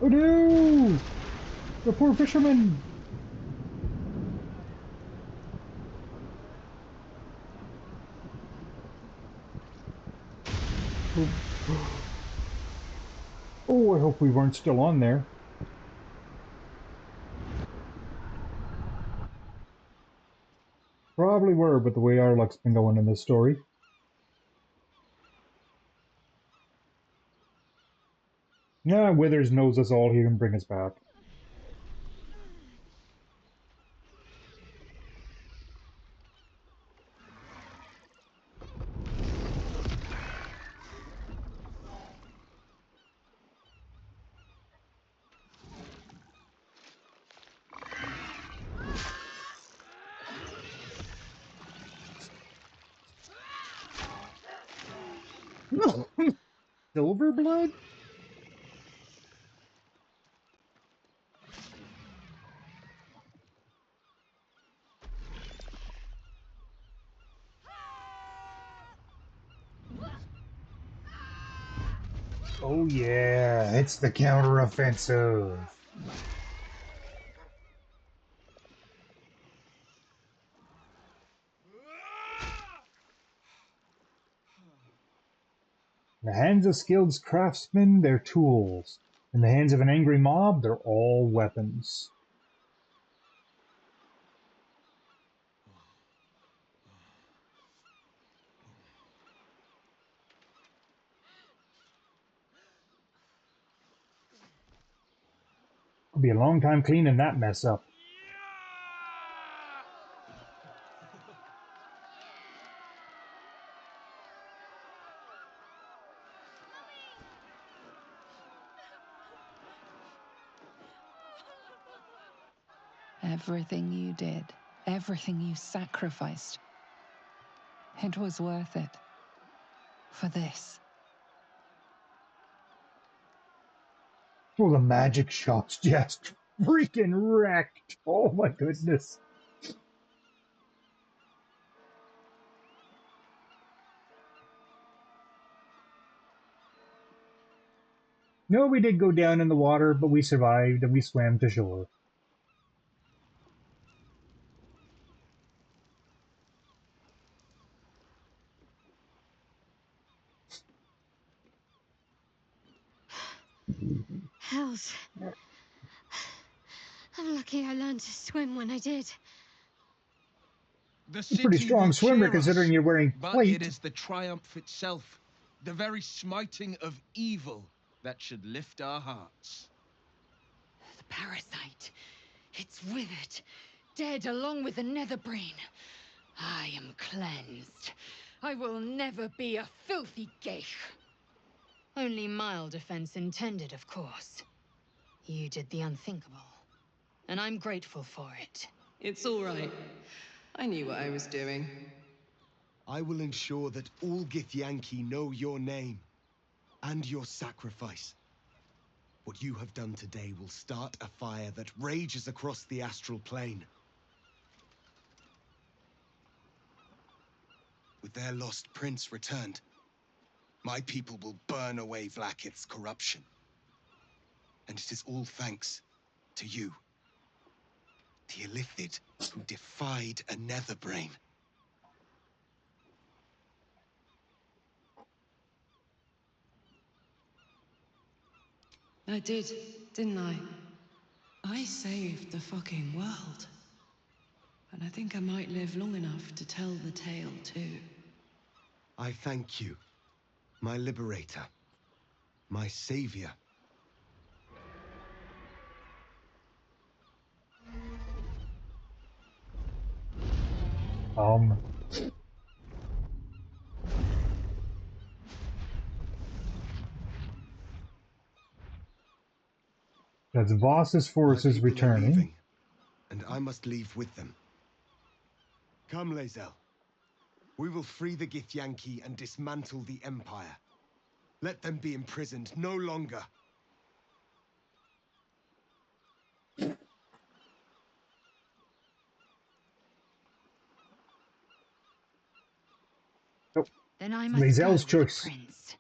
Speaker 8: Oh no! The poor fisherman! Oh, I hope we weren't still on there. Probably were, but the way our luck's been going in this story. Yeah, Withers knows us all. He can bring us back. Silver blood? Oh yeah, it's the counteroffensive. In the hands of skilled craftsmen, they're tools. In the hands of an angry mob, they're all weapons. It'll be a long time cleaning that mess up.
Speaker 3: Everything you did, everything you sacrificed, it was worth it. For this.
Speaker 1: Oh, the magic shop's just freaking wrecked. Oh my goodness. No, we did go down in the water, but we survived and we swam to shore.
Speaker 2: Hells. I'm lucky I learned to swim when I did.
Speaker 5: The
Speaker 1: You're a pretty
Speaker 5: city
Speaker 1: strong
Speaker 5: will
Speaker 1: swimmer
Speaker 5: cheer
Speaker 1: considering
Speaker 5: us,
Speaker 1: you're wearing
Speaker 5: but it
Speaker 1: plate.
Speaker 5: is the triumph itself, the very smiting of evil, that should lift our hearts.
Speaker 2: The parasite. It's withered. Dead along with the nether brain. I am cleansed. I will never be a filthy geich. Only mild offense intended, of course. You did the unthinkable. And I'm grateful for it.
Speaker 6: It's all right. I knew what I was doing.
Speaker 4: I will ensure that all Githyanki know your name and your sacrifice. What you have done today will start a fire that rages across the astral plane. With their lost prince returned, my people will burn away Vlaakith's corruption. And it is all thanks to you, the Illithid who defied a netherbrain.
Speaker 6: I did, didn't I? I saved the fucking world. And I think I might live long enough to tell the tale too.
Speaker 4: I thank you, my liberator, my savior.
Speaker 1: That's Voss's
Speaker 4: My
Speaker 1: forces
Speaker 4: people are
Speaker 1: returning.
Speaker 4: leaving, and I must leave with them. Come, Lae'zel. We will free the Githyanki and dismantle the Empire. Let them be imprisoned no longer.
Speaker 1: Oh,
Speaker 2: Then I must go
Speaker 1: Lae'zel's
Speaker 2: with the
Speaker 1: choice.
Speaker 2: prince.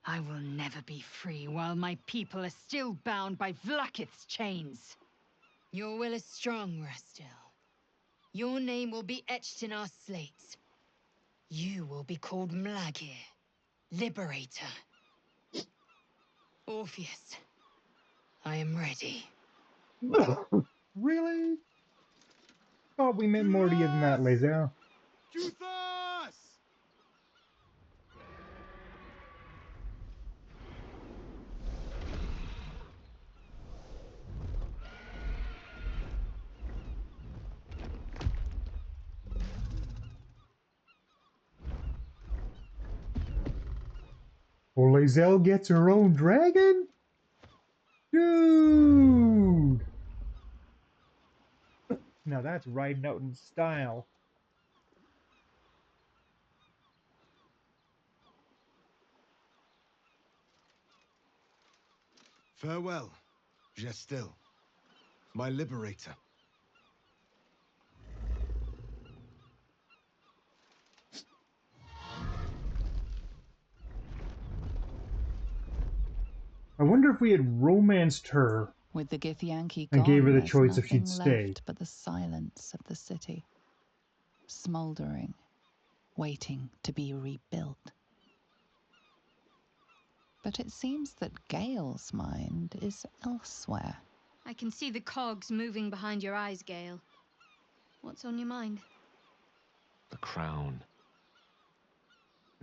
Speaker 2: I will never be free while my people are still bound by Vlaakith's chains. Your will is strong, Rastil. Your name will be etched in our slates. You will be called Mlagir, Liberator. Orpheus, I am ready.
Speaker 8: Really? Thought we meant more to you than that, Lae'zel.
Speaker 4: Juthas!
Speaker 8: Well, Lae'zel gets her own dragon? Dude! Now that's riding out in style.
Speaker 4: Farewell, Gestil, my liberator.
Speaker 8: I wonder if we had romanced her
Speaker 3: With the Githyanki
Speaker 8: and
Speaker 3: gone,
Speaker 8: gave her the
Speaker 3: there's
Speaker 8: choice if she'd
Speaker 3: nothing
Speaker 8: stay.
Speaker 3: left but the silence of the city, smoldering, waiting to be rebuilt. But it seems that Gale's mind is elsewhere.
Speaker 2: I can see the cogs moving behind your eyes, Gale. What's on your mind?
Speaker 9: The crown.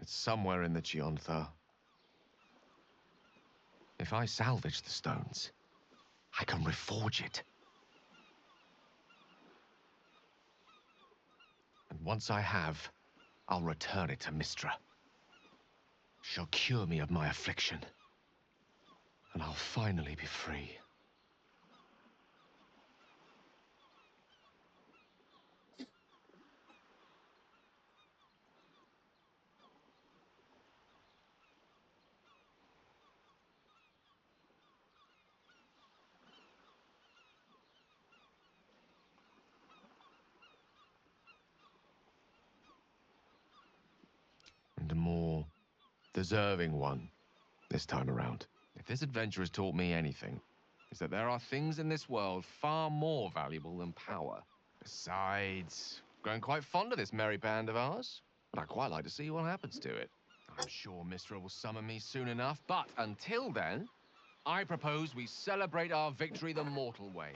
Speaker 9: It's somewhere in the Giontha. If I salvage the stones, I can reforge it. And once I have, I'll return it to Mistra. She'll cure me of my affliction. And I'll finally be free. And a more deserving one this time around. If this adventure has taught me anything, it's that there are things in this world far more valuable than power. Besides, I'm growing quite fond of this merry band of ours, but I'd quite like to see what happens to it. I'm sure Mistra will summon me soon enough, but until then, I propose we celebrate our victory the mortal way,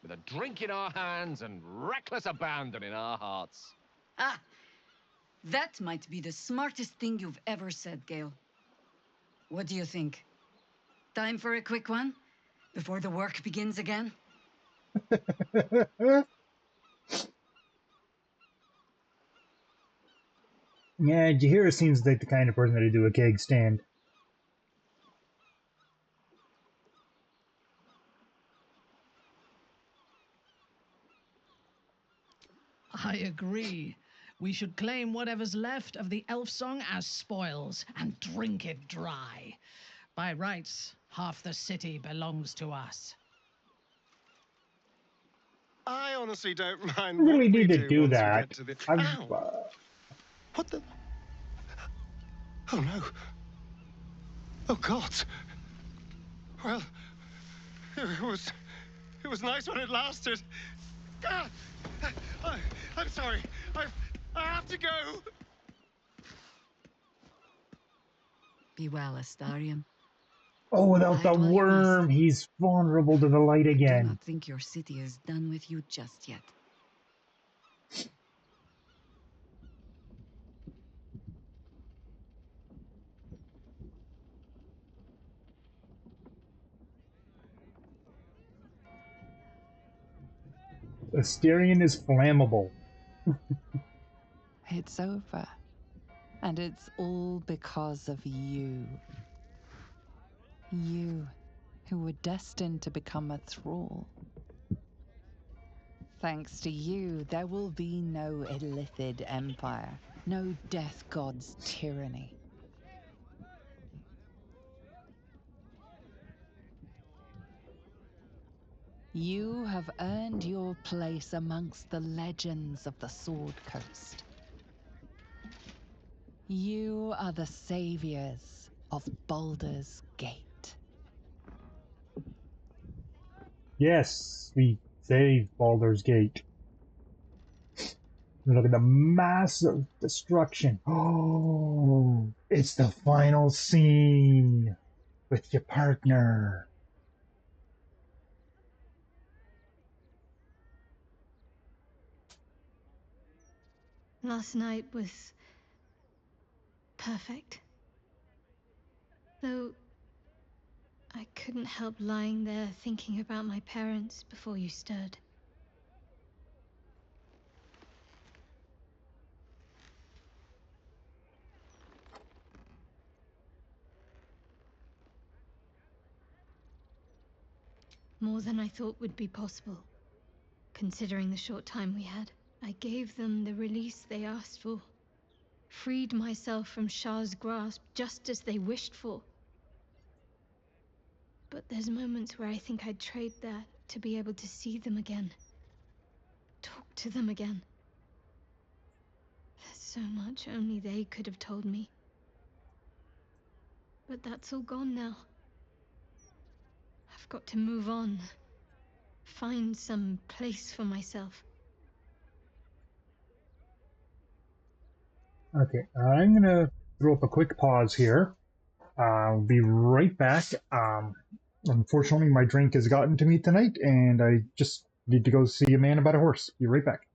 Speaker 9: with a drink in our hands and reckless abandon in our hearts.
Speaker 10: Ah, that might be the smartest thing you've ever said, Gale. What do you think? Time for a quick one? Before the work begins again?
Speaker 8: Yeah, Jaheira seems like the kind of person to do a keg stand.
Speaker 11: I agree. We should claim whatever's left of the elf song as spoils and drink it dry. By rights, half the city belongs to us.
Speaker 12: I honestly don't mind
Speaker 8: I
Speaker 12: what
Speaker 8: really
Speaker 12: we
Speaker 8: need to
Speaker 12: do
Speaker 8: do
Speaker 12: once we
Speaker 8: that.
Speaker 12: get to the...
Speaker 8: I've,
Speaker 12: Ow! What the... Oh, no. Oh, God. Well, it was nice when it lasted. Ah! I'm sorry. I have to go.
Speaker 10: Be well, Astarion.
Speaker 8: oh, without the
Speaker 10: Hide while you must.
Speaker 8: worm, he's vulnerable to the light
Speaker 10: Do
Speaker 8: again.
Speaker 10: not think your city is done with you just yet.
Speaker 8: Asterion is flammable.
Speaker 3: It's over. And it's all because of you. You, who were destined to become a thrall. Thanks to you, there will be no Illithid empire, no death god's tyranny. You have earned your place amongst the legends of the Sword Coast. You are the saviors of Baldur's Gate.
Speaker 8: Yes, we saved Baldur's Gate. Look at the massive destruction. Oh, it's the final scene with your partner.
Speaker 13: Last night was perfect. Though I couldn't help lying there thinking about my parents before you stirred. More than I thought would be possible, considering the short time we had. I gave them the release they asked for. Freed myself from Shah's grasp just as they wished for. But there's moments where I think I'd trade that to be able to see them again. Talk to them again. There's so much only they could have told me. But that's all gone now. I've got to move on. Find some place for myself.
Speaker 8: Okay, I'm gonna throw up a quick pause here. I'll be right back. Unfortunately, my drink has gotten to me tonight, and I just need to go see a man about a horse. Be right back.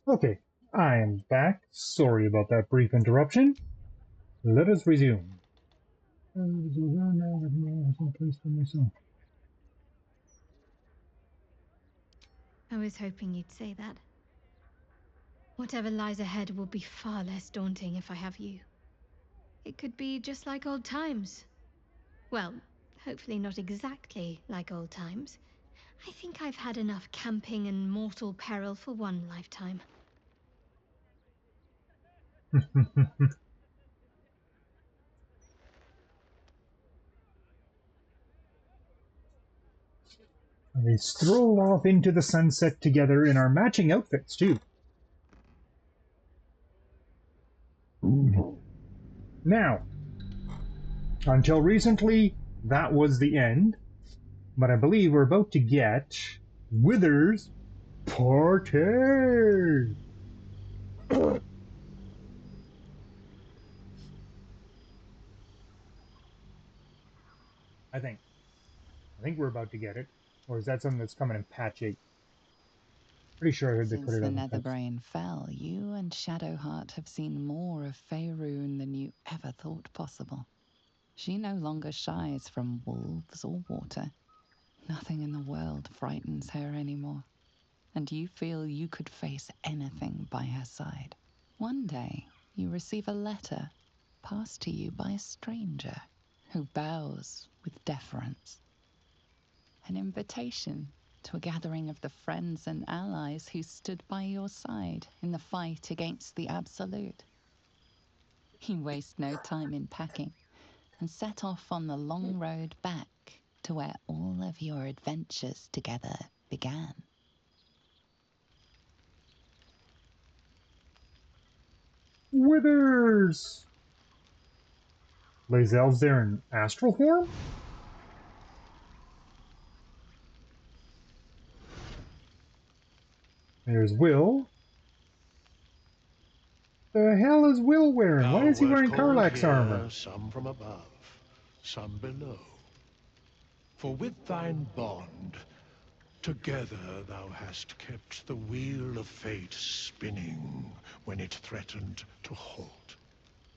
Speaker 8: Okay, I am back. Sorry about that brief interruption. Let us resume.
Speaker 13: I was hoping you'd say that. Whatever lies ahead will be far less daunting if I have you. It could be just like old times. Well, hopefully not exactly like old times. I think I've had enough camping and mortal peril for one lifetime.
Speaker 8: They stroll off into the sunset together in our matching outfits, too. Now, until recently, that was the end, but I believe we're about to get Wither's Party. I think we're about to get it. Or is that something that's coming in patch 8? Pretty sure I heard they put
Speaker 3: Since
Speaker 8: it
Speaker 3: the
Speaker 8: on the patch.
Speaker 3: Netherbrain fell, you and Shadowheart have seen more of Faerun than you ever thought possible. She no longer shies from wolves or water. Nothing in the world frightens her anymore. And you feel you could face anything by her side. One day, you receive a letter passed to you by a stranger who bows with deference. An invitation to a gathering of the friends and allies who stood by your side in the fight against the Absolute. He wasted no time in packing and set off on the long road back to where all of your adventures together began.
Speaker 8: Withers! Lae'zel's there in astral form? There's Will. The hell is Will wearing? Why is he wearing Karlach's armor?
Speaker 14: Some from above, some below. For with thine bond, together thou hast kept the wheel of fate spinning when it threatened to halt.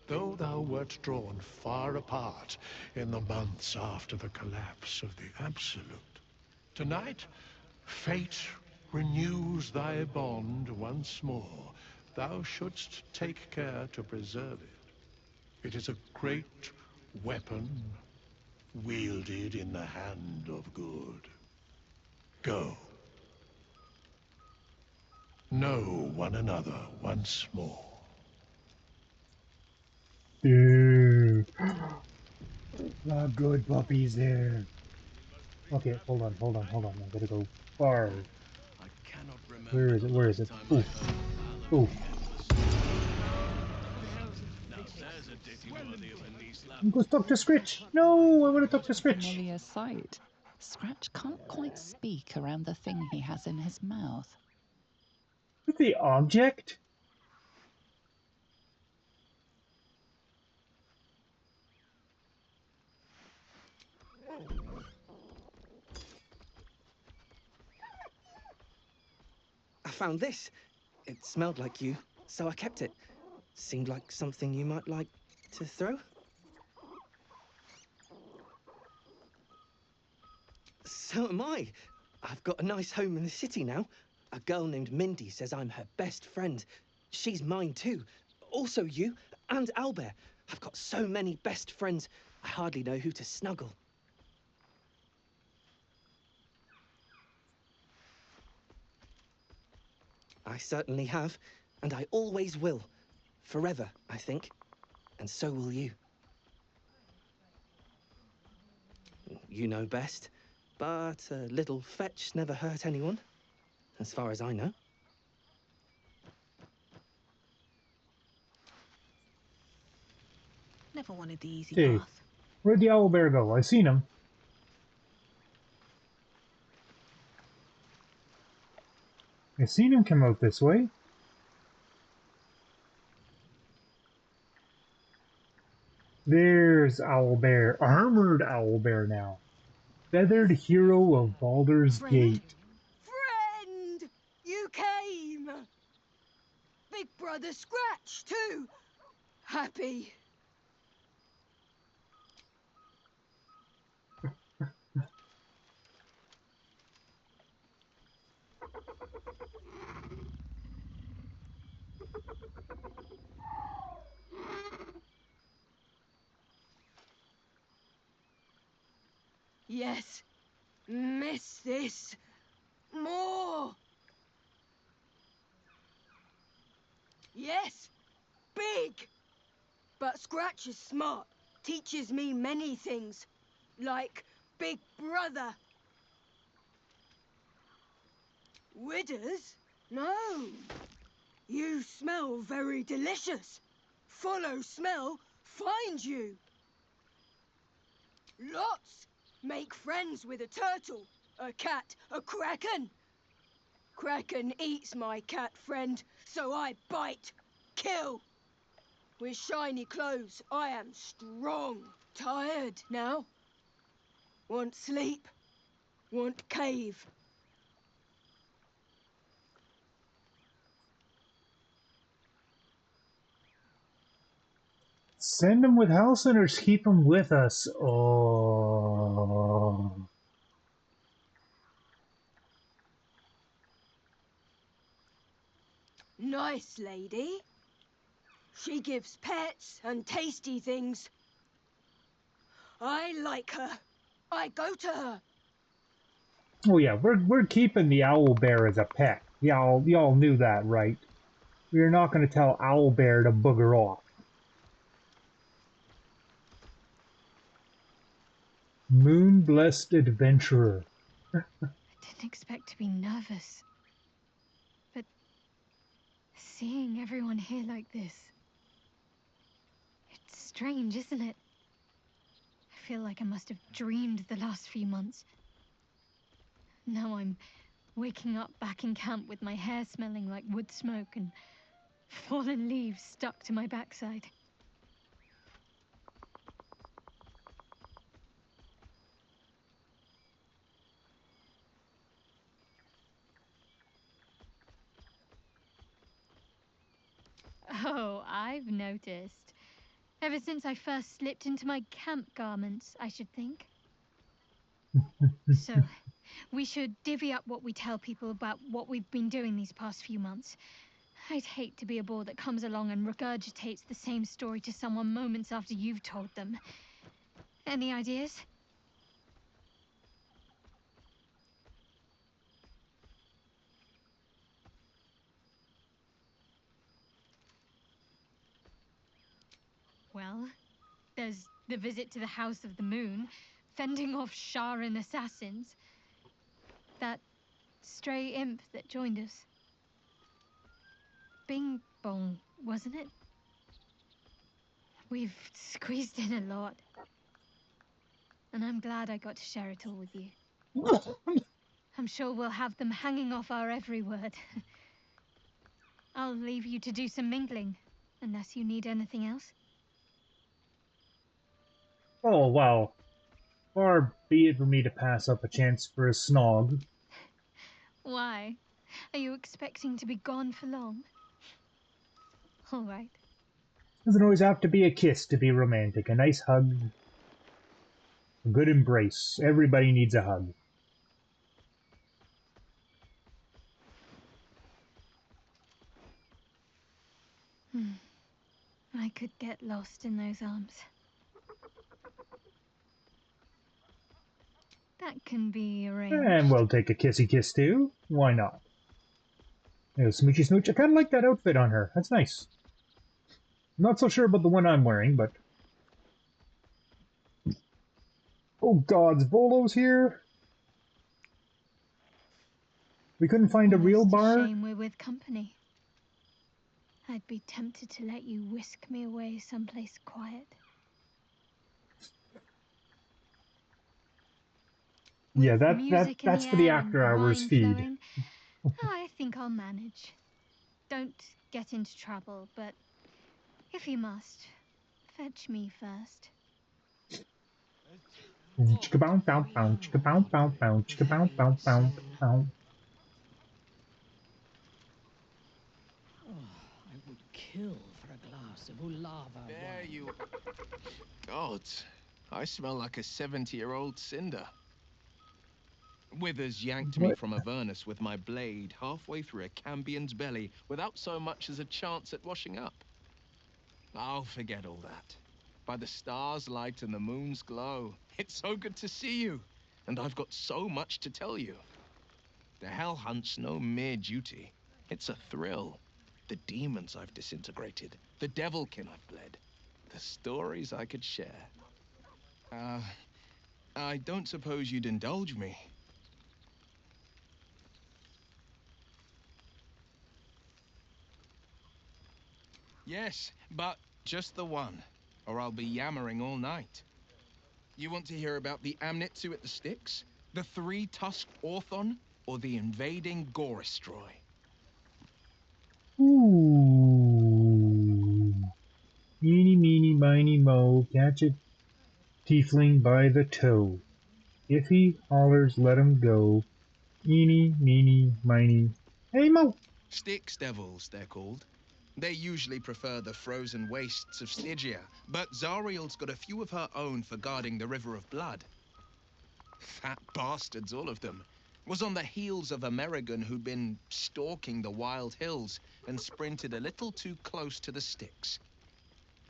Speaker 14: Though thou wert drawn far apart in the months after the collapse of the Absolute, tonight, fate renews thy bond once more. Thou shouldst take care to preserve it. It is a great weapon, wielded in the hand of good. Go. Know one another once more.
Speaker 8: Dude. The good puppy's there. Okay, hold on. I gotta go far. Where is it? Ooh. Ooh. Go talk to Scritch. No, I want to talk to Scritch.
Speaker 3: Familiar sight. Scratch can't quite speak around the thing he has in his mouth.
Speaker 8: The object?
Speaker 15: I found this. It smelled like you, so I kept it. Seemed like something you might like to throw. So am I. I've got a nice home in the city now. A girl named Mindy says I'm her best friend. She's mine too. Also you and Albert. I've got so many best friends, I hardly know who to snuggle. I certainly have, and I always will. Forever, I think. And so will you. You know best, but a little fetch never hurt anyone, as far as I know.
Speaker 16: Never wanted the easy
Speaker 8: Okay,
Speaker 16: path.
Speaker 8: where'd the owlbear go? I seen him. I seen him come out this way. There's Owlbear, armored Owlbear now. Feathered hero of Baldur's Gate.
Speaker 17: Friend! You came! Big brother Scratch, too! Happy. Yes, miss this. More. Yes, big. But Scratch is smart. Teaches me many things. Like Big Brother. Withers? No. You smell very delicious. Follow smell, find you. Lots. Make friends with a turtle, a cat, a kraken. Kraken eats my cat friend, so I bite, kill. With shiny clothes, I am strong. Tired now. Want sleep, want cave.
Speaker 8: Send him with Halsin or keep him with us. Oh.
Speaker 17: Nice lady. She gives pets and tasty things. I like her. I go to her.
Speaker 8: Oh yeah, we're keeping the Owlbear as a pet. Y'all knew that, right? We're not going to tell Owlbear to booger off.
Speaker 1: Moon-blessed adventurer.
Speaker 13: I didn't expect to be nervous. But seeing everyone here like this... It's strange, isn't it? I feel like I must have dreamed the last few months. Now I'm waking up back in camp with my hair smelling like wood smoke and fallen leaves stuck to my backside. Oh, I've noticed. Ever since I first slipped into my camp garments, I should think. So, we should divvy up what we tell people about what we've been doing these past few months. I'd hate to be a bore that comes along and regurgitates the same story to someone moments after you've told them. Any ideas? Well, there's the visit to the House of the Moon, fending off Sharan assassins. That stray imp that joined us. Bing Bong, wasn't it? We've squeezed in a lot. And I'm glad I got to share it all with you. I'm sure we'll have them hanging off our every word. I'll leave you to do some mingling, unless you need anything else.
Speaker 1: Oh, well. Far be it for me to pass up a chance for a snog.
Speaker 13: Why? Are you expecting to be gone for long? All right.
Speaker 1: Doesn't always have to be a kiss to be romantic. A nice hug. A good embrace. Everybody needs a hug.
Speaker 13: I could get lost in those arms. That can be arranged.
Speaker 1: And we'll take a kissy kiss too. Why not? Smoochy smooch. I kind of like that outfit on her. That's nice. I'm not so sure about the one I'm wearing, but... Oh gods, Volo's here? We couldn't find a real bar?
Speaker 13: Shame we're with company. I'd be tempted to let you whisk me away someplace quiet.
Speaker 1: Yeah, that's for the after hours feed.
Speaker 13: Flowing, I think I'll manage. Don't get into trouble, but if you must, fetch me first.
Speaker 1: Chicka bow bow bow, chicka bow bow bow, chicka bow bow bow bow.
Speaker 11: I would kill for a glass of Ulava
Speaker 9: There
Speaker 11: wine.
Speaker 9: you... God, I smell like a 70-year-old cinder. Withers yanked me from Avernus with my blade halfway through a Cambion's belly without so much as a chance at washing up. I'll forget all that. By the stars' light and the moon's glow, it's so good to see you, and I've got so much to tell you. The Hell Hunt's no mere duty. It's a thrill. The demons I've disintegrated, the devilkin I've bled, the stories I could share. I don't suppose you'd indulge me. Yes, but just the one, or I'll be yammering all night. You want to hear about the Amnitsu at the Styx, the three-tusked Orthon, or the invading Goristroy?
Speaker 1: Ooh. Eeny, meeny, miny, mo, catch a tiefling by the toe. If he hollers, let him go. Eeny, meeny, miny, hey, mo!
Speaker 9: Styx devils, they're called. They usually prefer the frozen wastes of Stygia, but Zariel's got a few of her own for guarding the River of Blood. Fat bastards, all of them. Was on the heels of Amerigan who'd been stalking the wild hills and sprinted a little too close to the Styx.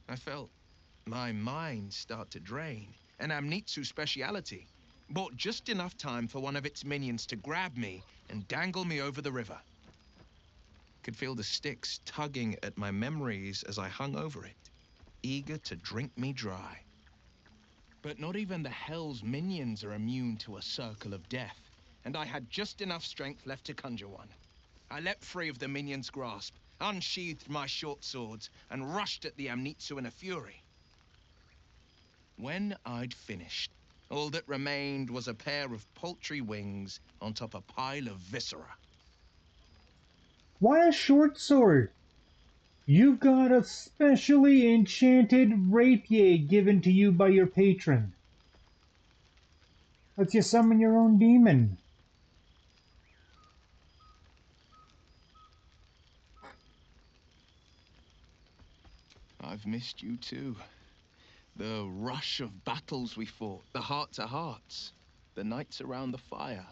Speaker 9: I felt my mind start to drain, an Amnitsu speciality. Bought just enough time for one of its minions to grab me and dangle me over the river. Could feel the Styx tugging at my memories as I hung over it, eager to drink me dry.
Speaker 5: But not even the Hell's minions are immune to a circle of death, and I had just enough strength left to conjure one. I leapt free of the minion's grasp, unsheathed my short swords, and rushed at the Amnitsu in a fury. When I'd finished, all that remained was a pair of paltry wings on top a pile of viscera.
Speaker 1: Why a short sword? You've got a specially enchanted rapier given to you by your patron. Lets you summon your own demon.
Speaker 5: I've missed you too. The rush of battles we fought, the heart-to-hearts, the nights around the fire,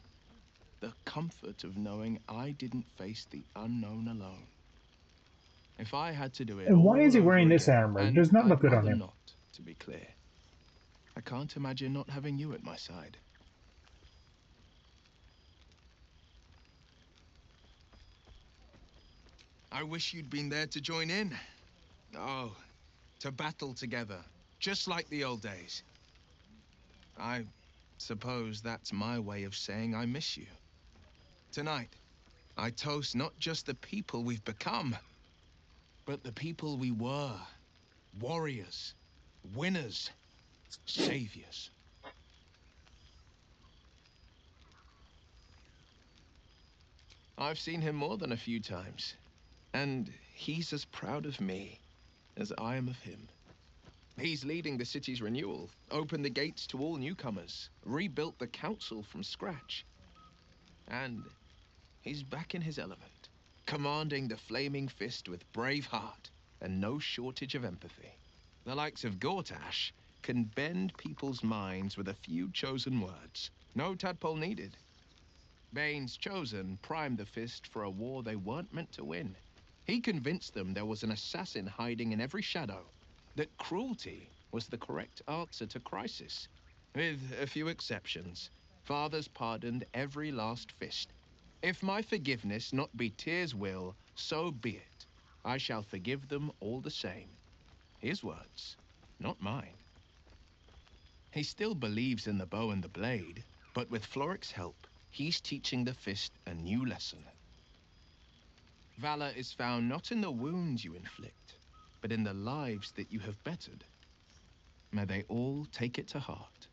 Speaker 5: the comfort of knowing I didn't face the unknown alone. If I had to do it
Speaker 1: And why
Speaker 5: all
Speaker 1: is he wearing
Speaker 5: over
Speaker 1: this
Speaker 5: again,
Speaker 1: armor? It
Speaker 5: and
Speaker 1: does not look
Speaker 5: I'd
Speaker 1: good on
Speaker 5: rather
Speaker 1: him.
Speaker 5: not, to be clear. I can't imagine not having you at my side. I wish you'd been there to join in. Oh, to battle together, just like the old days. I suppose that's my way of saying I miss you. Tonight, I toast not just the people we've become, but the people we were. Warriors, winners, saviors. I've seen him more than a few times, and he's as proud of me as I am of him. He's leading the city's renewal, opened the gates to all newcomers, rebuilt the council from scratch. And he's back in his element, commanding the Flaming Fist with brave heart and no shortage of empathy. The likes of Gortash can bend people's minds with a few chosen words. No tadpole needed. Bane's Chosen primed the Fist for a war they weren't meant to win. He convinced them there was an assassin hiding in every shadow, that cruelty was the correct answer to crisis. With a few exceptions, fathers pardoned every last fist. If my forgiveness not be Tyr's will, so be it. I shall forgive them all the same. His words, not mine. He still believes in the bow and the blade, but with Floric's help, he's teaching the fist a new lesson. Valor is found not in the wounds you inflict, but in the lives that you have bettered. May they all take it to heart.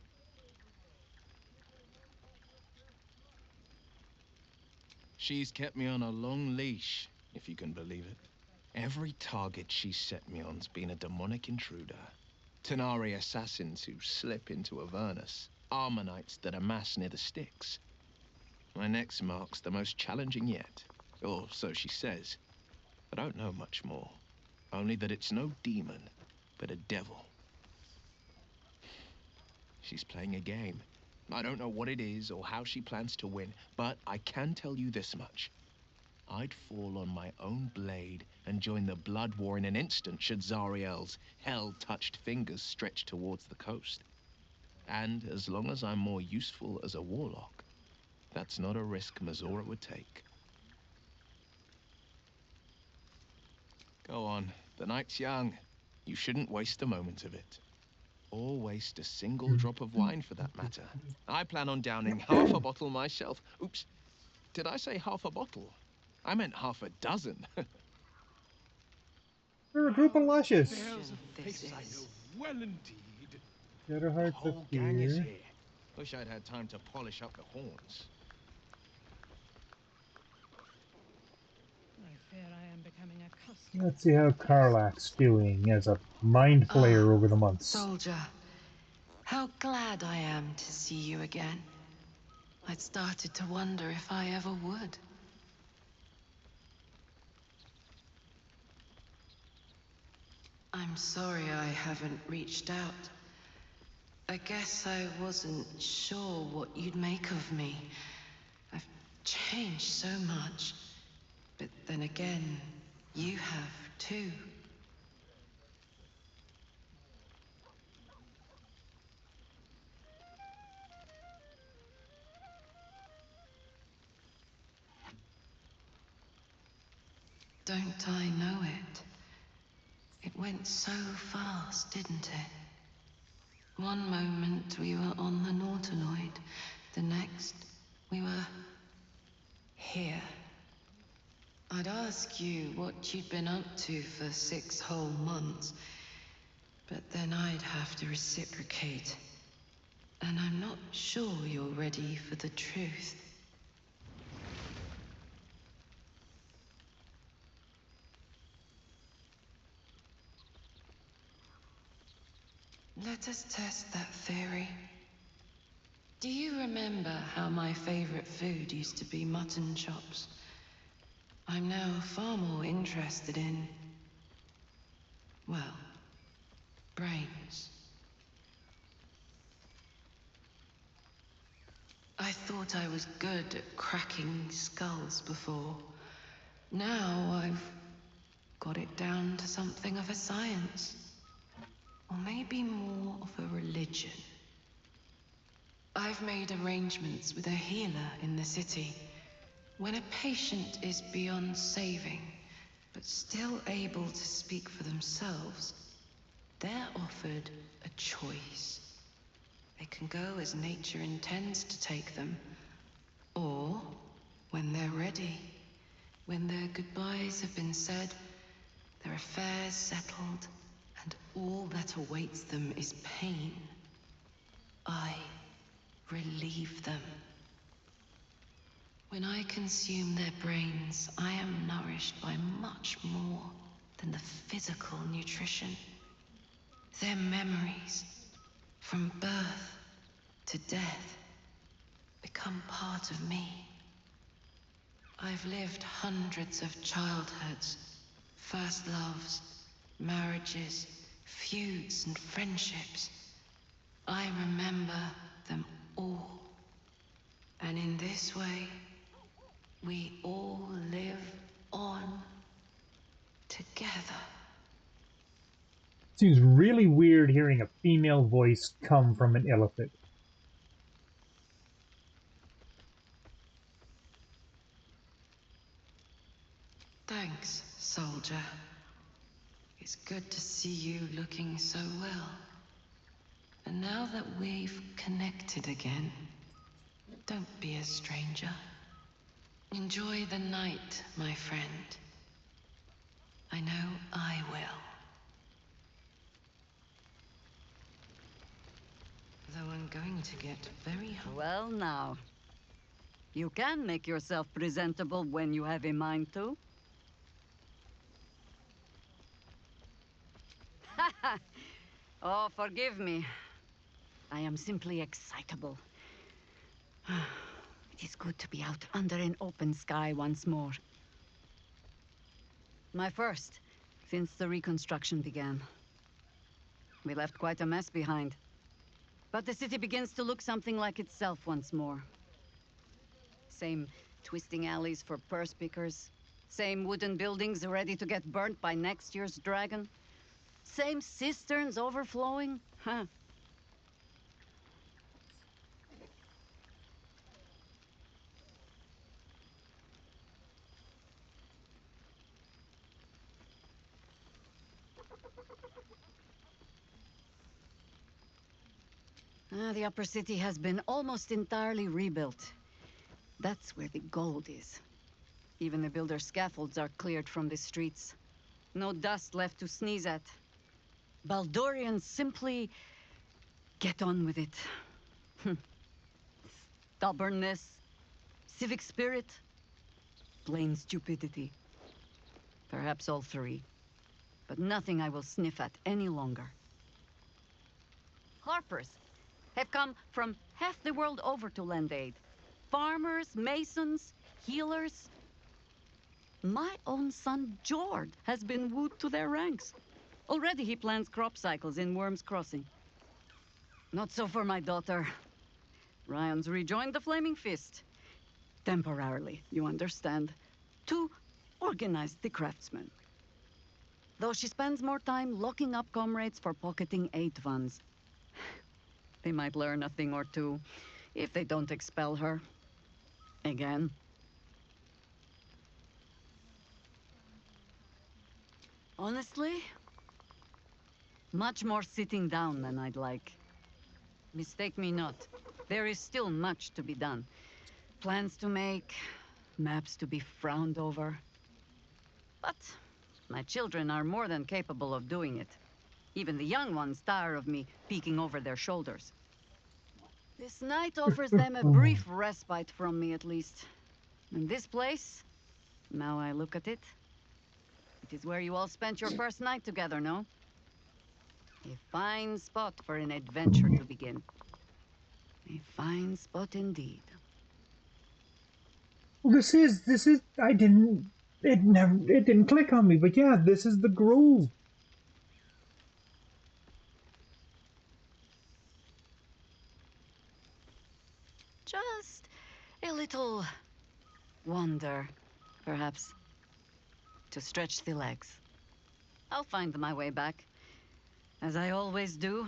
Speaker 5: She's kept me on a long leash, if you can believe it. Every target she's set me on's been a demonic intruder. Tenari assassins who slip into Avernus, Armonites that amass near the Styx. My next mark's the most challenging yet, or so she says. I don't know much more, only that it's no demon, but a devil. She's playing a game. I don't know what it is or how she plans to win, but I can tell you this much. I'd fall on my own blade and join the blood war in an instant should Zariel's hell-touched fingers stretch towards the coast. And as long as I'm more useful as a warlock, that's not a risk Mazora would take. Go on, the night's young. You shouldn't waste a moment of it. Or waste a single drop of wine for that matter. I plan on downing half a bottle myself. Oops, did I say half a bottle? I meant half a dozen.
Speaker 1: We're a group of luscious.
Speaker 5: There's a face I know well indeed.
Speaker 1: Shadowheart's
Speaker 5: The
Speaker 1: up
Speaker 5: whole gang is
Speaker 1: here.
Speaker 5: here. Wish I'd had time to polish up the horns.
Speaker 11: I fear I am becoming accustomed.
Speaker 1: Let's see how Karlach's doing as a mind flayer over the months.
Speaker 6: Soldier, how glad I am to see you again. I'd started to wonder if I ever would. I'm sorry I haven't reached out. I guess I wasn't sure what you'd make of me. I've changed so much. But then again, you have too. Don't I know it? It went so fast, didn't it? One moment we were on the Nautiloid, the next we were here. I'd ask you what you'd been up to for 6 whole months, but then I'd have to reciprocate. And I'm not sure you're ready for the truth. Let us test that theory. Do you remember how my favorite food used to be mutton chops? I'm now far more interested in, well, brains. I thought I was good at cracking skulls before. Now I've got it down to something of a science. Or maybe more of a religion. I've made arrangements with a healer in the city. When a patient is beyond saving, but still able to speak for themselves, they're offered a choice. They can go as nature intends to take them, or when they're ready, when their goodbyes have been said, their affairs settled, and all that awaits them is pain, I relieve them. When I consume their brains, I am nourished by much more than the physical nutrition. Their memories, from birth to death, become part of me. I've lived hundreds of childhoods, first loves, marriages, feuds and friendships. I remember them all. And in this way, we all live on together.
Speaker 1: Seems really weird hearing a female voice come from an elephant.
Speaker 6: Thanks, soldier. It's good to see you looking so well. And now that we've connected again, don't be a stranger. Enjoy the night, my friend. I know I will. Though I'm going to get very hungry.
Speaker 10: Well now, you can make yourself presentable when you have a mind to. Oh, forgive me. I am simply excitable. It is good to be out under an open sky once more. My first, since the reconstruction began. We left quite a mess behind. But the city begins to look something like itself once more. Same twisting alleys for purse pickers. Same wooden buildings ready to get burnt by next year's dragon. Same cisterns overflowing. Huh. The upper city has been almost entirely rebuilt. That's where the gold is. Even the builder's scaffolds are cleared from the streets. No dust left to sneeze at. Baldurians simply get on with it. Stubbornness, civic spirit, plain stupidity. Perhaps all three. But nothing I will sniff at any longer. Harpers have come from half the world over to lend aid. Farmers, masons, healers. My own son, Jord, has been wooed to their ranks. Already he plans crop cycles in Worm's Crossing. Not so for my daughter. Ryan's rejoined the Flaming Fist. Temporarily, you understand. To organize the craftsmen. Though she spends more time locking up comrades for pocketing aid funds. They might learn a thing or two, if they don't expel her. Again. Honestly, much more sitting down than I'd like. Mistake me not. There is still much to be done. Plans to make, maps to be frowned over. But my children are more than capable of doing it. Even the young ones tire of me peeking over their shoulders. This night offers them a brief respite from me, at least. And this place, now I look at it, it is where you all spent your first night together, no? A fine spot for an adventure to begin. A fine spot indeed.
Speaker 1: Well, this is, it didn't click on me, but yeah, this is the grove.
Speaker 10: Just a little wander, perhaps, to stretch the legs. I'll find my way back, as I always do.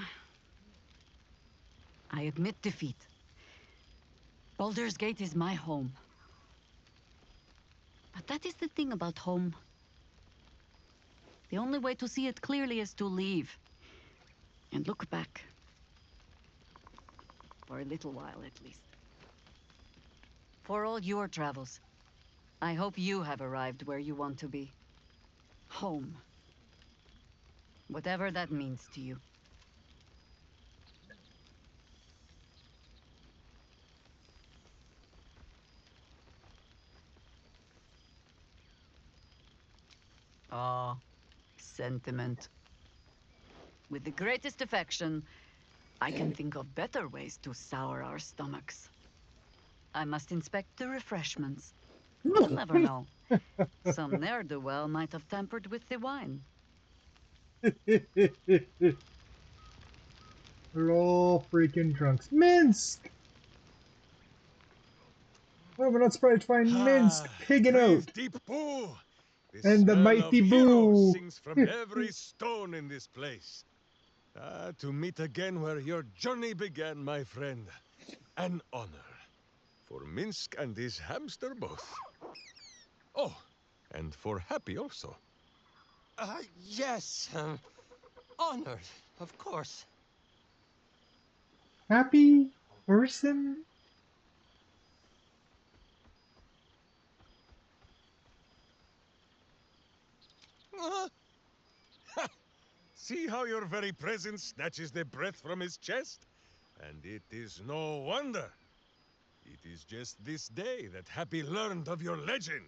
Speaker 10: I admit defeat. Baldur's Gate is my home. But that is the thing about home. The only way to see it clearly is to leave. And look back. For a little while, at least. For all your travels, I hope you have arrived where you want to be. Home. Whatever that means to you. Ah, sentiment. With the greatest affection, I can think of better ways to sour our stomachs. I must inspect the refreshments. You'll never know. Some ne'er-do-well might have tampered with the wine.
Speaker 1: We're all freaking drunks. Minsk! Well, we're not surprised to find Minsk pigging out.
Speaker 12: Deep Boo! The
Speaker 1: And the
Speaker 12: smell
Speaker 1: mighty
Speaker 12: of heroes
Speaker 1: Boo.
Speaker 12: sings from every stone in this place. To meet again where your journey began, my friend. An honor. For Minsk and his hamster both. Oh, and for Happy also.
Speaker 15: Yes. Honored, of course.
Speaker 1: Happy person?
Speaker 12: See how your very presence snatches the breath from his chest? And it is no wonder. It is just this day that Happy learned of your legend,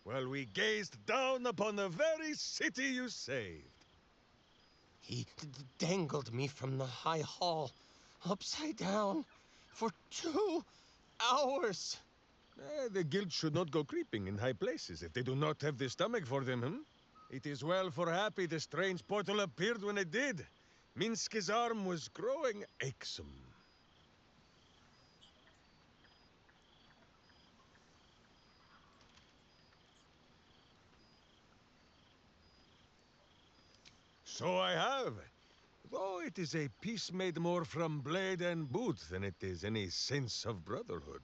Speaker 12: while we gazed down upon the very city you saved.
Speaker 15: He dangled me from the high hall, upside down, for 2 hours.
Speaker 12: The guild should not go creeping in high places if they do not have the stomach for them, hmm? It is well for Happy the strange portal appeared when it did. Minsk's arm was growing achsome. So I have. Though it is a peace made more from blade and boot than it is any sense of brotherhood.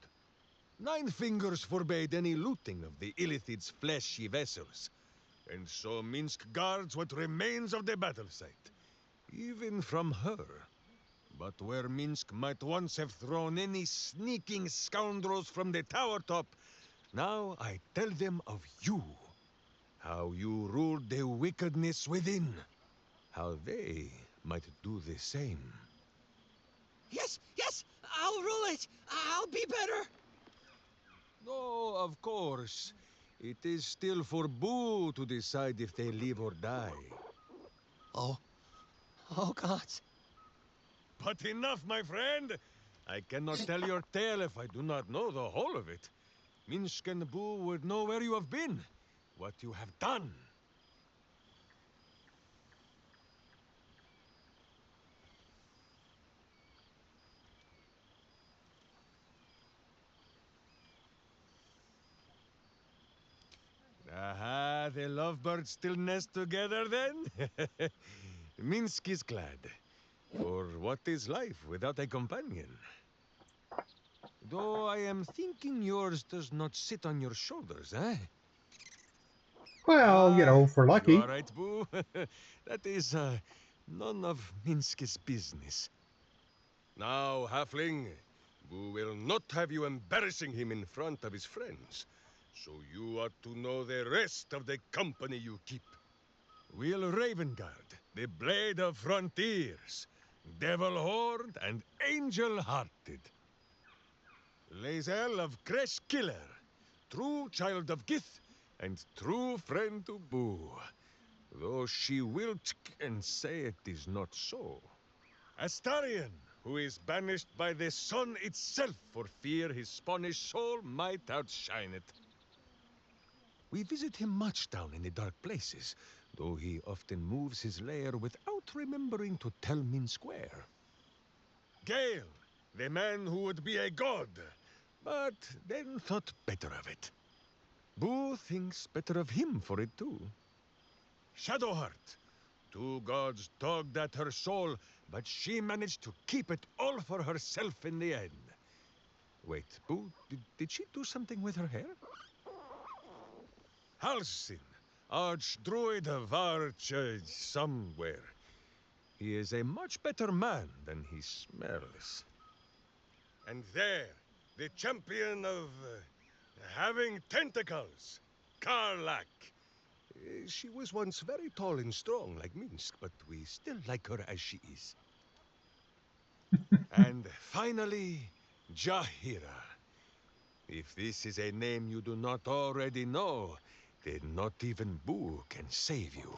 Speaker 12: 9 fingers forbade any looting of the Illithid's fleshy vessels. And so Minsk guards what remains of the battle site. Even from her. But where Minsk might once have thrown any sneaking scoundrels from the tower top, now I tell them of you. How you ruled the wickedness within. How they might do the same.
Speaker 15: Yes, I'll rule it. I'll be better.
Speaker 12: No, of course. It is still for Boo to decide if they live or die.
Speaker 15: Oh God.
Speaker 12: But enough, my friend! I cannot tell your tale if I do not know the whole of it. Minsk and Boo would know where you have been, what you have done. Aha, the lovebirds still nest together then? Minsk is glad. For what is life without a companion? Though I am thinking yours does not sit on your shoulders, eh?
Speaker 1: Well, you know, if we're
Speaker 12: You
Speaker 1: lucky.
Speaker 12: are right, Boo. That is, none of Minsk's business. Now, Halfling, we will not have you embarrassing him in front of his friends. So you ought to know the rest of the company you keep. Will Ravengard, the Blade of Frontiers, Devil Horde, and Angel Hearted. Lae'zel of Creshkiller, true child of Gith, and true friend to Boo. Though she will and say it is not so. Astarion, who is banished by the sun itself for fear his Spanish soul might outshine it. We visit him much down in the dark places, though he often moves his lair without remembering to tell Min Square. Gale, the man who would be a god, but then thought better of it. Boo thinks better of him for it too. Shadowheart, two gods dogged at her soul, but she managed to keep it all for herself in the end. Wait, Boo, did she do something with her hair? Halsin, Archdruid of Arch... somewhere. He is a much better man than he smells. And there, the champion of... having tentacles, Karlak. She was once very tall and strong like Minsk, but we still like her as she is. And finally, Jahira. If this is a name you do not already know, then not even Boo can save you.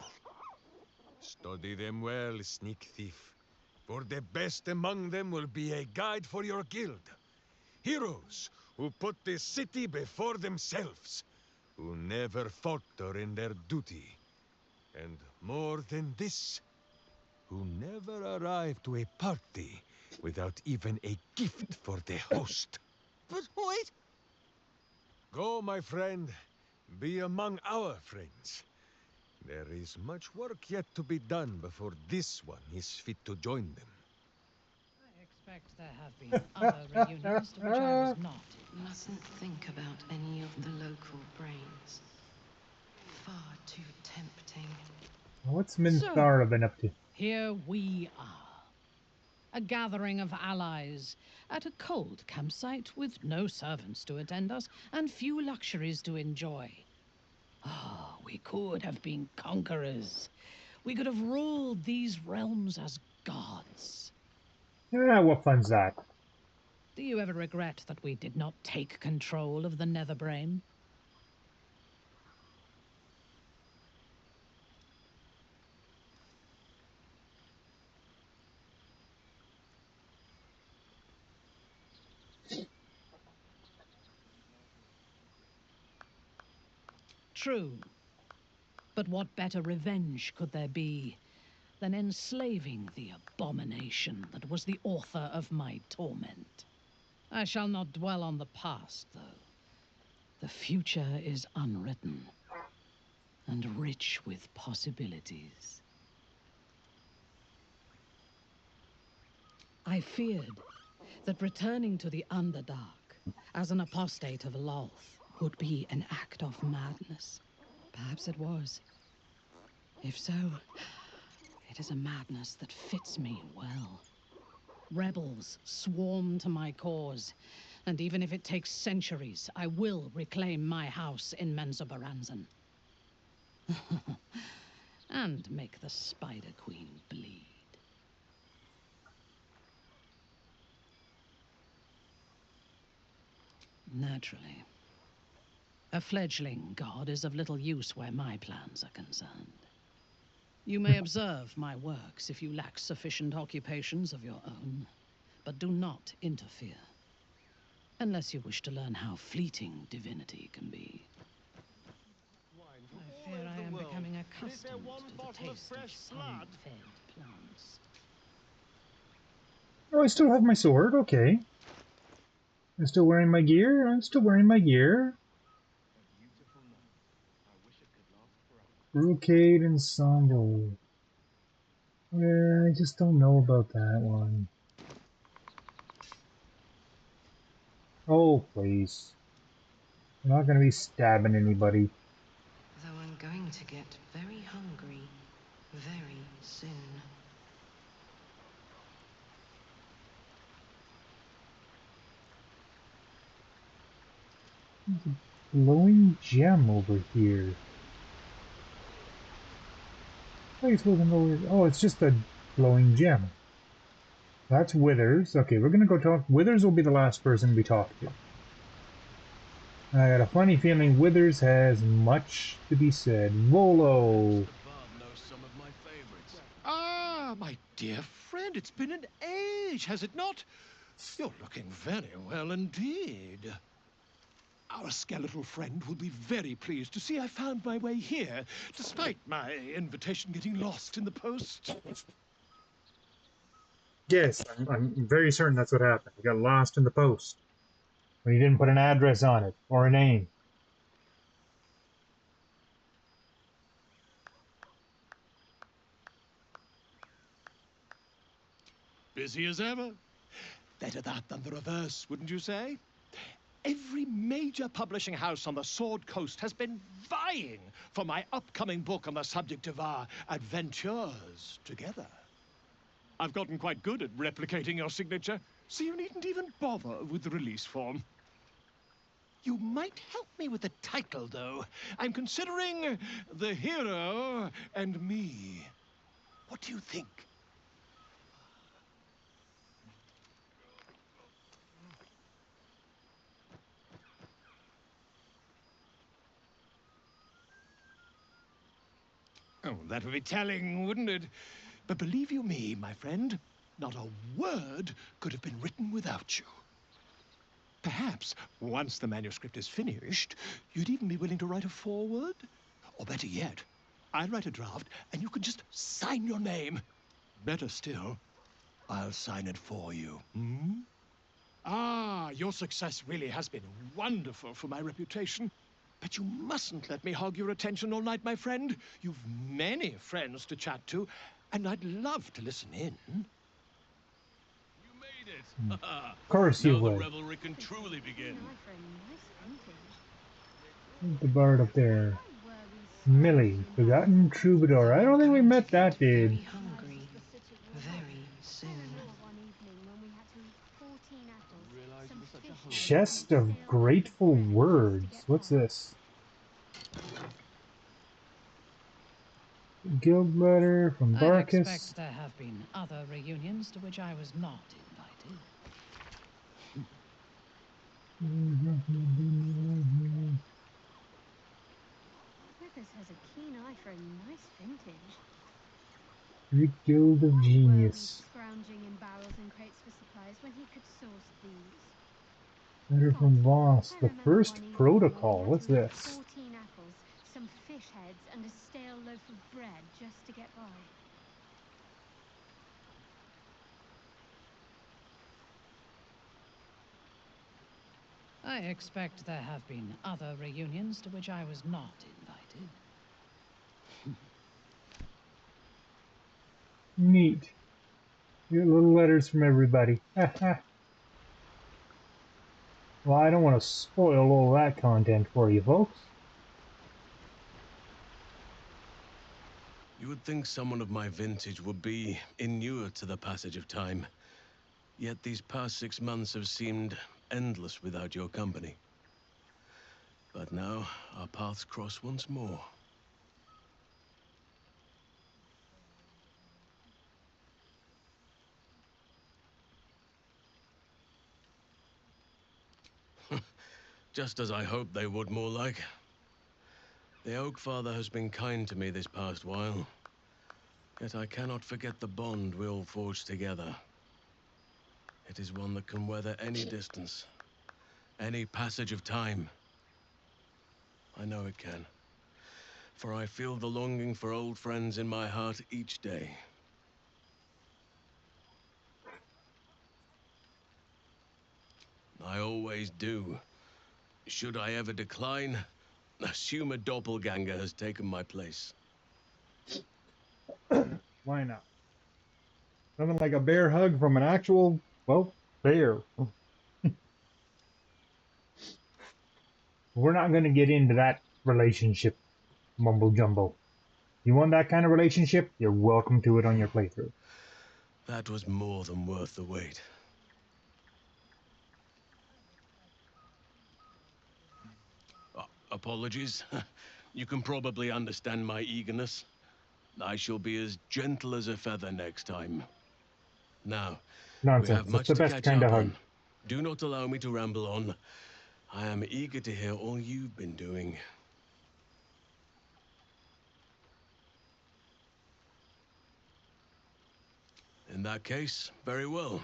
Speaker 12: Study them well, sneak thief, for the best among them will be a guide for your guild. Heroes who put the city before themselves, who never falter in their duty. And more than this, who never arrive to a party without even a gift for the host.
Speaker 15: But wait!
Speaker 12: Go, my friend. Be among our friends. There is much work yet to be done before this one is fit to join them.
Speaker 11: I expect there have been other reunions to which I was not.
Speaker 6: Mustn't think about any of the local brains. Far too tempting.
Speaker 1: What's Minthara been up to?
Speaker 11: Here we are. A gathering of allies at a cold campsite with no servants to attend us and few luxuries to enjoy. Oh, we could have been conquerors. We could have ruled these realms as gods.
Speaker 1: Yeah, what fun's that?
Speaker 11: Do you ever regret that we did not take control of the Netherbrain? True. But what better revenge could there be than enslaving the abomination that was the author of my torment? I shall not dwell on the past, though. The future is unwritten and rich with possibilities. I feared that returning to the Underdark as an apostate of Lolth would be an act of madness. Perhaps it was. If so, it is a madness that fits me well. Rebels swarm to my cause, and even if it takes centuries, I will reclaim my house in Menzoberranzan. And make the Spider Queen bleed. Naturally. A fledgling god is of little use where my plans are concerned. You may observe my works if you lack sufficient occupations of your own, but do not interfere. Unless you wish to learn how fleeting divinity can be. I fear I am becoming accustomed to the taste of sun-fed plants.
Speaker 1: Oh, I still have my sword, okay. I'm still wearing my gear, I'm still wearing my gear. Brocade and Sombre. Yeah, I just don't know about that one. Oh, please. I'm not gonna be stabbing anybody.
Speaker 6: Though I'm going to get very hungry very soon.
Speaker 1: There's a glowing gem over here. Oh, it's just a glowing gem. That's Withers. Okay, we're gonna go talk. Withers will be the last person we talk to. I got a funny feeling Withers has much to be said. Volo!
Speaker 14: Ah, my dear friend, it's been an age, has it not? You're looking very well indeed. Our skeletal friend will be very pleased to see I found my way here, despite my invitation getting lost in the post.
Speaker 1: Yes, I'm very certain that's what happened. He got lost in the post. When he didn't put an address on it, or a name.
Speaker 14: Busy as ever. Better that than the reverse, wouldn't you say? Every major publishing house on the Sword Coast has been vying for my upcoming book on the subject of our adventures together. I've gotten quite good at replicating your signature, so you needn't even bother with the release form. You might help me with the title, though. I'm considering The Hero and Me. What do you think? Oh, that would be telling, wouldn't it? But believe you me, my friend, not a word could have been written without you. Perhaps, once the manuscript is finished, you'd even be willing to write a foreword? Or better yet, I'll write a draft and you can just sign your name. Better still, I'll sign it for you. Hmm? Ah, your success really has been wonderful for my reputation. But you mustn't let me hog your attention all night, my friend. You've many friends to chat to, and I'd love to listen in.
Speaker 12: You made it!
Speaker 1: Of course you
Speaker 12: Now the
Speaker 1: would.
Speaker 12: revelry can truly begin.
Speaker 1: Who's the bard up there? Millie, Forgotten Troubadour. I don't think we met that dude.
Speaker 6: Very hungry. Very soon.
Speaker 1: Chest of Grateful Words. What's this? Guild letter from
Speaker 11: I'd expect
Speaker 1: Barkus.
Speaker 11: there have been other reunions to which I was not invited.
Speaker 13: Withers has a keen eye for a nice vintage.
Speaker 1: Greek Guild of Genius.
Speaker 13: Scrounging in barrels and crates for supplies when he could source these.
Speaker 1: Letter from Voss. The First Protocol. What's this?
Speaker 13: 14 apples, some fish heads, and a stale loaf of bread just to get by.
Speaker 11: I expect there have been other reunions to which I was not invited.
Speaker 1: Neat. You get little letters from everybody. Well, I don't want to spoil all that content for you folks.
Speaker 12: You would think someone of my vintage would be inured to the passage of time. Yet these past 6 months have seemed endless without your company. But now, our paths cross once more. Just as I hoped they would, more like. The Oak Father has been kind to me this past while. Yet I cannot forget the bond we all forged together. It is one that can weather any distance, any passage of time. I know it can, for I feel the longing for old friends in my heart each day. I always do. Should I ever decline, assume a doppelganger has taken my place.
Speaker 1: Why not? Nothing like a bear hug from an actual, well, bear. We're not going to get into that relationship mumble jumble. You want that kind of relationship? You're welcome to it on your playthrough.
Speaker 12: That was more than worth the wait.
Speaker 16: Apologies. You can probably understand my eagerness. I shall be as gentle as a feather next time. Now, we have
Speaker 8: Nonsense. It's
Speaker 16: much
Speaker 8: the
Speaker 16: to
Speaker 8: best
Speaker 16: catch
Speaker 8: kind
Speaker 16: up
Speaker 8: of hug.
Speaker 16: on. Do not allow me to ramble on. I am eager to hear all you've been doing. In that case, very well.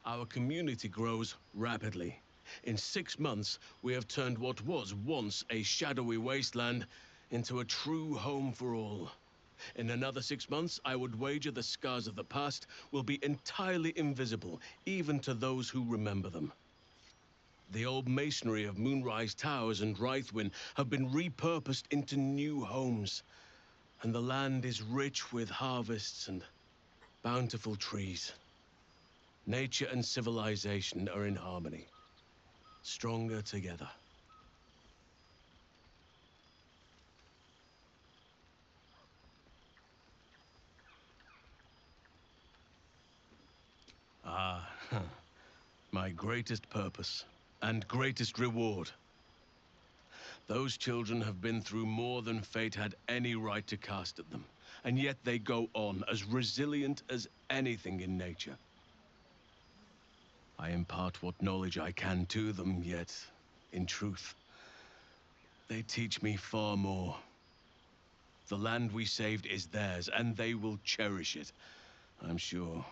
Speaker 16: Our community grows rapidly. In 6 months, we have turned what was once a shadowy wasteland into a true home for all. In another 6 months, I would wager the scars of the past will be entirely invisible, even to those who remember them. The old masonry of Moonrise Towers and Rythwin have been repurposed into new homes, and the land is rich with harvests and bountiful trees. Nature and civilization are in harmony, stronger together. Ah, my greatest purpose and greatest reward. Those children have been through more than fate had any right to cast at them, and yet they go on as resilient as anything in nature. I impart what knowledge I can to them, yet, in truth, they teach me far more. The land we saved is theirs, and they will cherish it, I'm sure.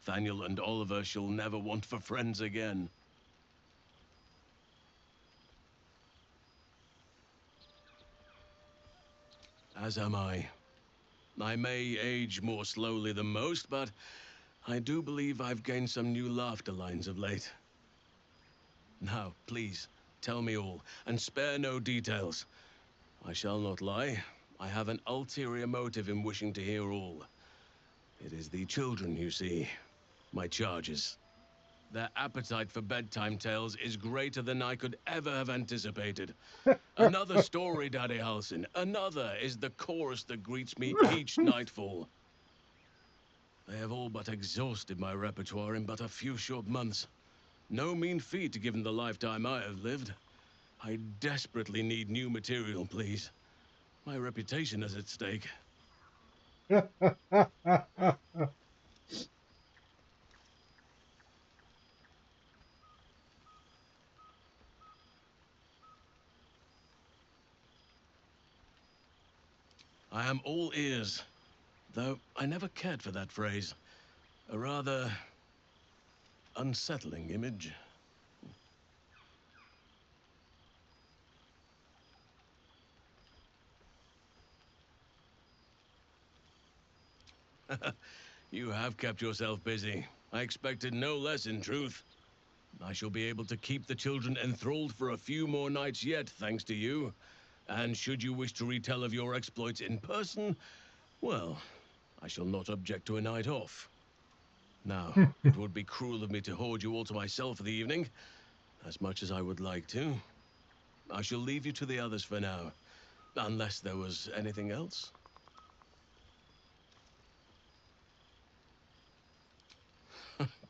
Speaker 16: Thaniel and Oliver shall never want for friends again. As am I. I may age more slowly than most, but I do believe I've gained some new laughter lines of late. Now, please, tell me all, and spare no details. I shall not lie. I have an ulterior motive in wishing to hear all. It is the children, you see. My charges. Their appetite for bedtime tales is greater than I could ever have anticipated. Another story, Daddy Halsin. Another is the chorus that greets me each nightfall. They have all but exhausted my repertoire in but a few short months. No mean feat given the lifetime I have lived. I desperately need new material, please. My reputation is at stake. I am all ears, though I never cared for that phrase. A rather unsettling image. You have kept yourself busy. I expected no less, in truth. I shall be able to keep the children enthralled for a few more nights yet, thanks to you. And should you wish to retell of your exploits in person, well, I shall not object to a night off. Now, it would be cruel of me to hoard you all to myself for the evening, as much as I would like to. I shall leave you to the others for now, unless there was anything else.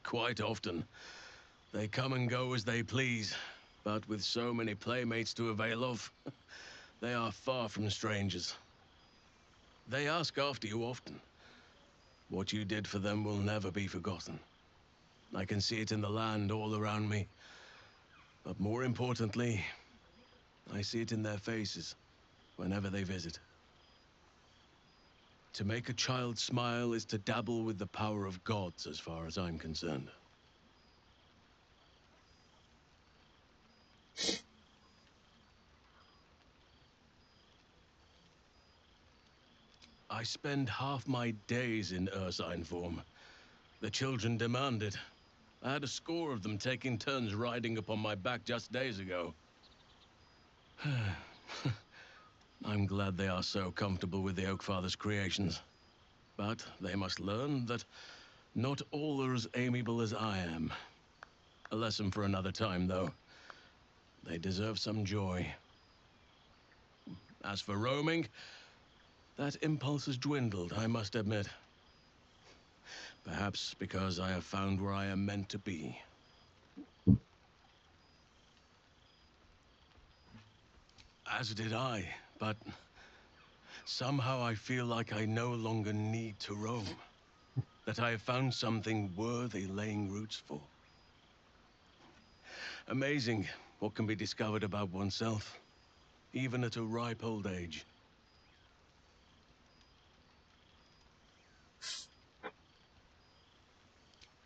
Speaker 16: Quite often. They come and go as they please, but with so many playmates to avail of, they are far from strangers. They ask after you often. What you did for them will never be forgotten. I can see it in the land all around me. But more importantly, I see it in their faces whenever they visit. To make a child smile is to dabble with the power of gods, as far as I'm concerned. I spend half my days in ursine form. The children demand it. I had a score of them taking turns riding upon my back just days ago. I'm glad they are so comfortable with the Oakfather's creations. But they must learn that not all are as amiable as I am. A lesson for another time, though. They deserve some joy. As for roaming, that impulse has dwindled, I must admit. Perhaps because I have found where I am meant to be. As did I, but somehow I feel like I no longer need to roam. That I have found something worthy laying roots for. Amazing what can be discovered about oneself, even at a ripe old age.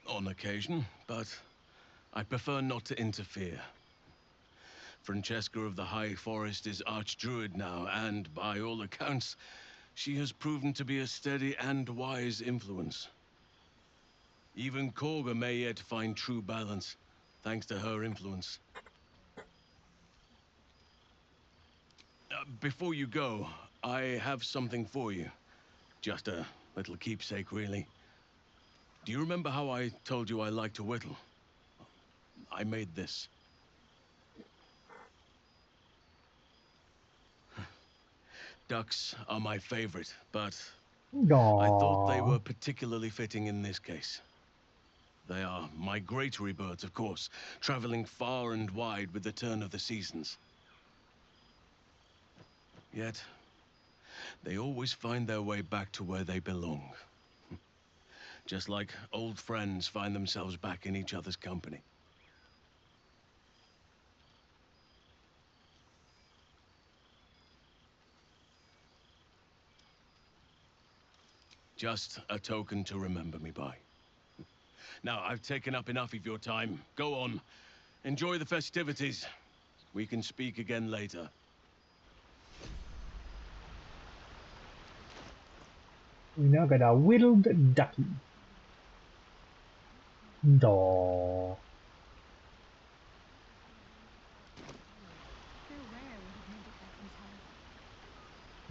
Speaker 16: On occasion, but I prefer not to interfere. Francesca of the High Forest is Archdruid now, and by all accounts, she has proven to be a steady and wise influence. Even Korga may yet find true balance, thanks to her influence. Before you go, I have something for you. Just a little keepsake, really. Do you remember how I told you I like to whittle? I made this. Ducks are my favorite, but I thought they were particularly fitting in this case. They are migratory birds, of course, traveling far and wide with the turn of the seasons. Yet, they always find their way back to where they belong. Just like old friends find themselves back in each other's company. Just a token to remember me by. Now, I've taken up enough of your time. Go on. Enjoy the festivities. We can speak again later.
Speaker 1: We now got a whittled ducky. Daw.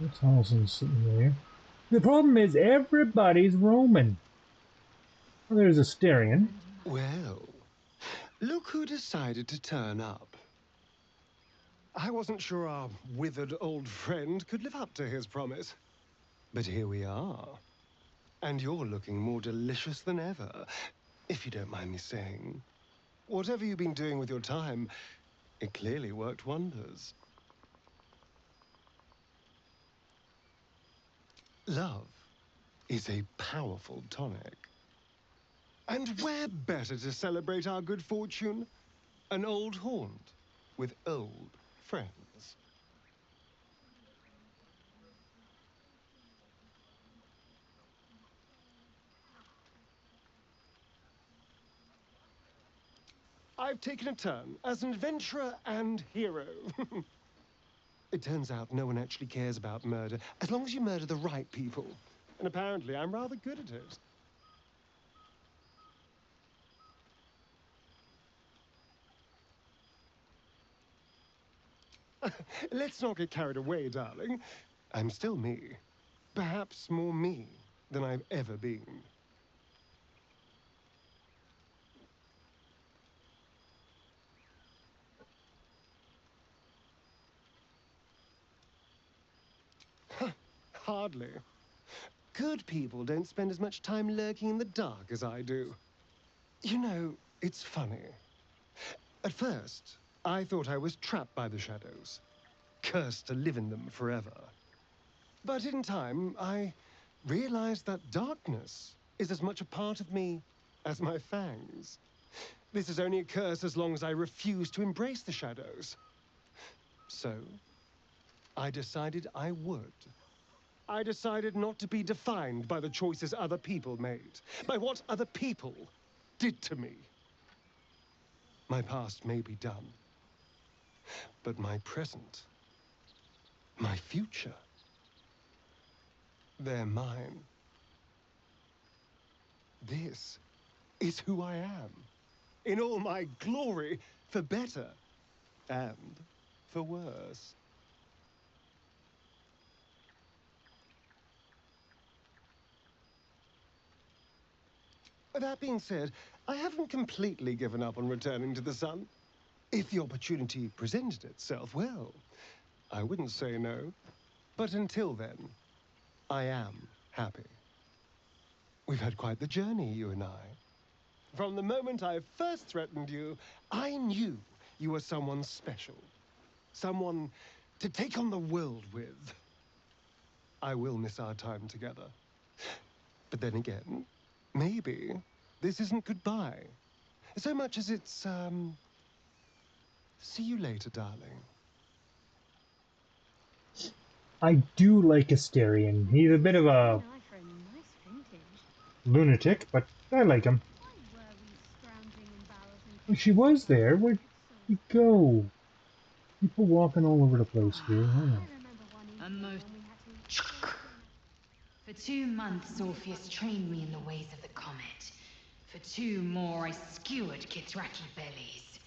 Speaker 1: That's Allison's sitting there. The problem is everybody's roaming. Well, there's Asterion.
Speaker 18: Well, look who decided to turn up. I wasn't sure our withered old friend could live up to his promise. But here we are. And you're looking more delicious than ever, if you don't mind me saying. Whatever you've been doing with your time, it clearly worked wonders. Love is a powerful tonic. And where better to celebrate our good fortune? An old haunt with old friends. I've taken a turn as an adventurer and hero. It turns out no one actually cares about murder, as long as you murder the right people. And apparently I'm rather good at it. Let's not get carried away, darling. I'm still me. Perhaps more me than I've ever been. Hardly. Good people don't spend as much time lurking in the dark as I do. You know, it's funny. At first, I thought I was trapped by the shadows, cursed to live in them forever. But in time, I realized that darkness is as much a part of me as my fangs. This is only a curse as long as I refuse to embrace the shadows. So, I decided I would. I decided not to be defined by the choices other people made, by what other people did to me. My past may be done, but my present, my future, they're mine. This is who I am, in all my glory, for better and for worse. That being said, I haven't completely given up on returning to the sun. If the opportunity presented itself, well, I wouldn't say no. But until then, I am happy. We've had quite the journey, you and I. From the moment I first threatened you, I knew you were someone special. Someone to take on the world with. I will miss our time together. But then again, maybe this isn't goodbye. So much as it's, see you later, darling.
Speaker 1: I do like Asterion. He's a bit of a lunatic, but I like him. Well, she was there. Where'd she go? People walking all over the place here. Hold on.
Speaker 2: For 2 months, Orpheus trained me in the ways of the comet. For 2 more, I skewered Kithraki bellies.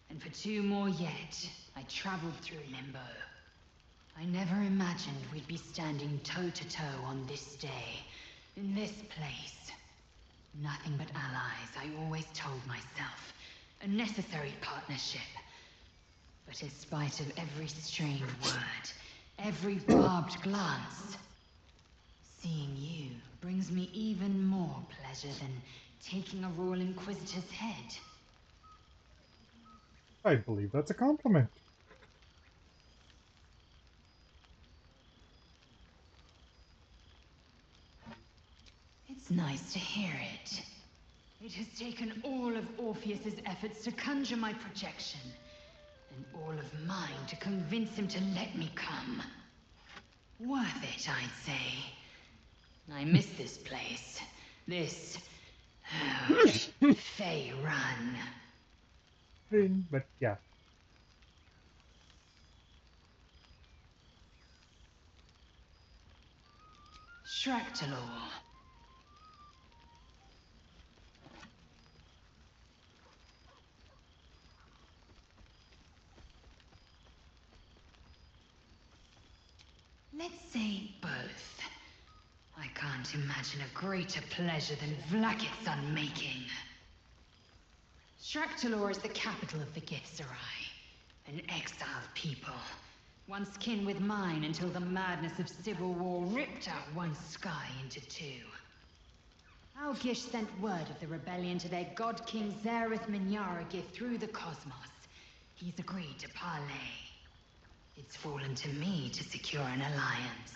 Speaker 2: And for 2 more yet, I traveled through Limbo. I never imagined we'd be standing toe-to-toe on this day, in this place. Nothing but allies, I always told myself. A necessary partnership. But in spite of every strained word, every barbed glance, seeing you brings me even more pleasure than taking a Royal Inquisitor's head.
Speaker 1: I believe that's a compliment.
Speaker 2: It's nice to hear it. It has taken all of Orpheus's efforts to conjure my projection, and all of mine to convince him to let me come. Worth it, I'd say. I miss this place. This... Fey Run.
Speaker 1: But yeah.
Speaker 2: Shractalor. Let's say both. I can't imagine a greater pleasure than Vlaakith's unmaking. Shractalor is the capital of the Githzerai, an exiled people, once kin with mine until the madness of civil war ripped out one sky into 2. Algish sent word of the rebellion to their god king Zareth Minyaragith through the cosmos. He's agreed to parley. It's fallen to me to secure an alliance.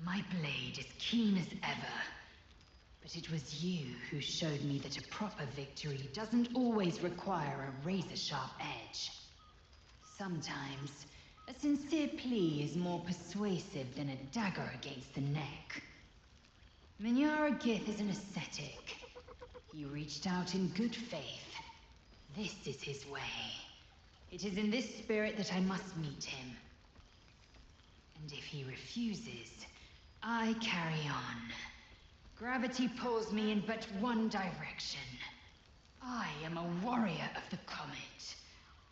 Speaker 2: My blade is keen as ever. But it was you who showed me that a proper victory doesn't always require a razor-sharp edge. Sometimes, a sincere plea is more persuasive than a dagger against the neck. Minyaragith is an ascetic. He reached out in good faith. This is his way. It is in this spirit that I must meet him. And if he refuses, I carry on. Gravity pulls me in but one direction. I am a warrior of the comet.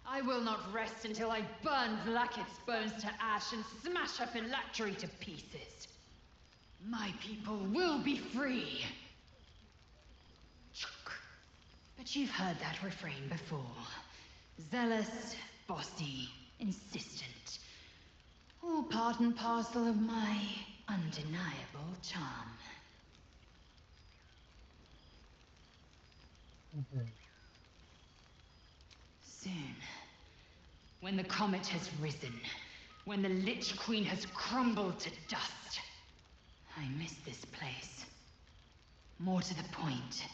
Speaker 2: I will not rest until I burn Vlaakith's bones to ash and smash her phylactery to pieces. My people will be free. But you've heard that refrain before. Zealous, bossy, insistent. All part and parcel of my undeniable charm. Soon, when the comet has risen, when the Lich Queen has crumbled to dust, I miss this place. More to the point,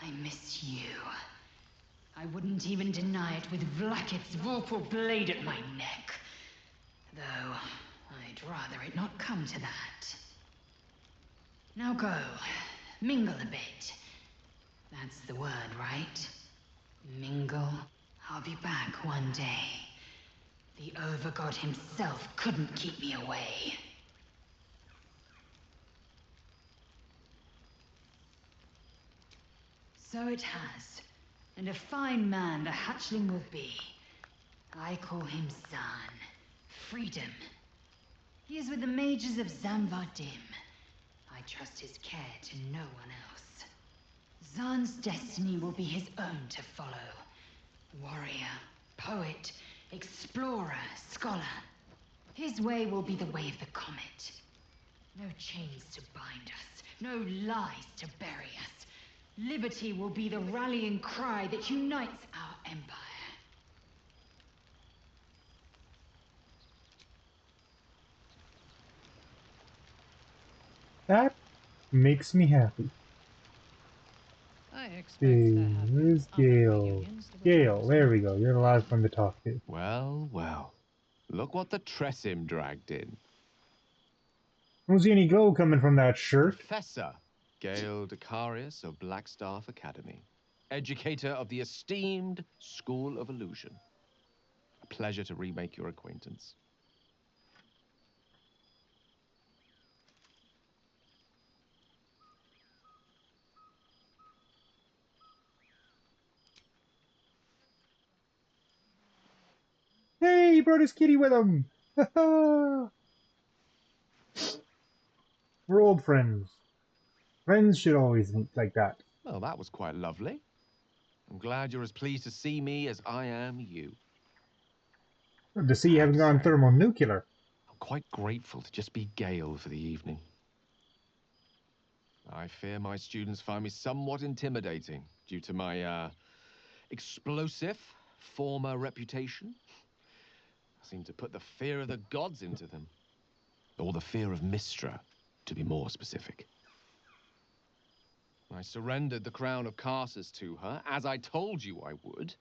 Speaker 2: I miss you. I wouldn't even deny it with Vlaakith's vorpal blade at my neck. Though, I'd rather it not come to that. Now go, mingle a bit. That's the word, right? Mingle. I'll be back one day. The Overgod himself couldn't keep me away. So it has. And a fine man the hatchling will be. I call him Zahn. Freedom. He is with the mages of Zamvardim. I trust his care to no one else. Zahn's destiny will be his own to follow. Warrior, poet, explorer, scholar. His way will be the way of the comet. No chains to bind us, no lies to bury us. Liberty will be the rallying cry that unites our empire.
Speaker 1: That makes me happy.
Speaker 11: I expect there have been
Speaker 1: Where's
Speaker 11: other
Speaker 1: Gale?
Speaker 11: reunions that were
Speaker 1: Gale, there we
Speaker 11: troublesome.
Speaker 1: go. You're the last one to talk to.
Speaker 9: Well, well. Look what the Tressim dragged in.
Speaker 1: Don't see any glow coming from that shirt.
Speaker 9: Professor Gale Decarius of Blackstaff Academy. Educator of the esteemed School of Illusion. A pleasure to remake your acquaintance.
Speaker 1: Hey, he brought his kitty with him. We're old friends. Friends should always meet like that.
Speaker 9: Well, that was quite lovely. I'm glad you're as pleased to see me as I am you.
Speaker 1: The sea having gone thermonuclear.
Speaker 9: I'm quite grateful to just be Gale for the evening. I fear my students find me somewhat intimidating due to my, explosive former reputation. I seem to put the fear of the gods into them. Or the fear of Mistra, to be more specific. I surrendered the crown of Carsus to her, as I told you I would.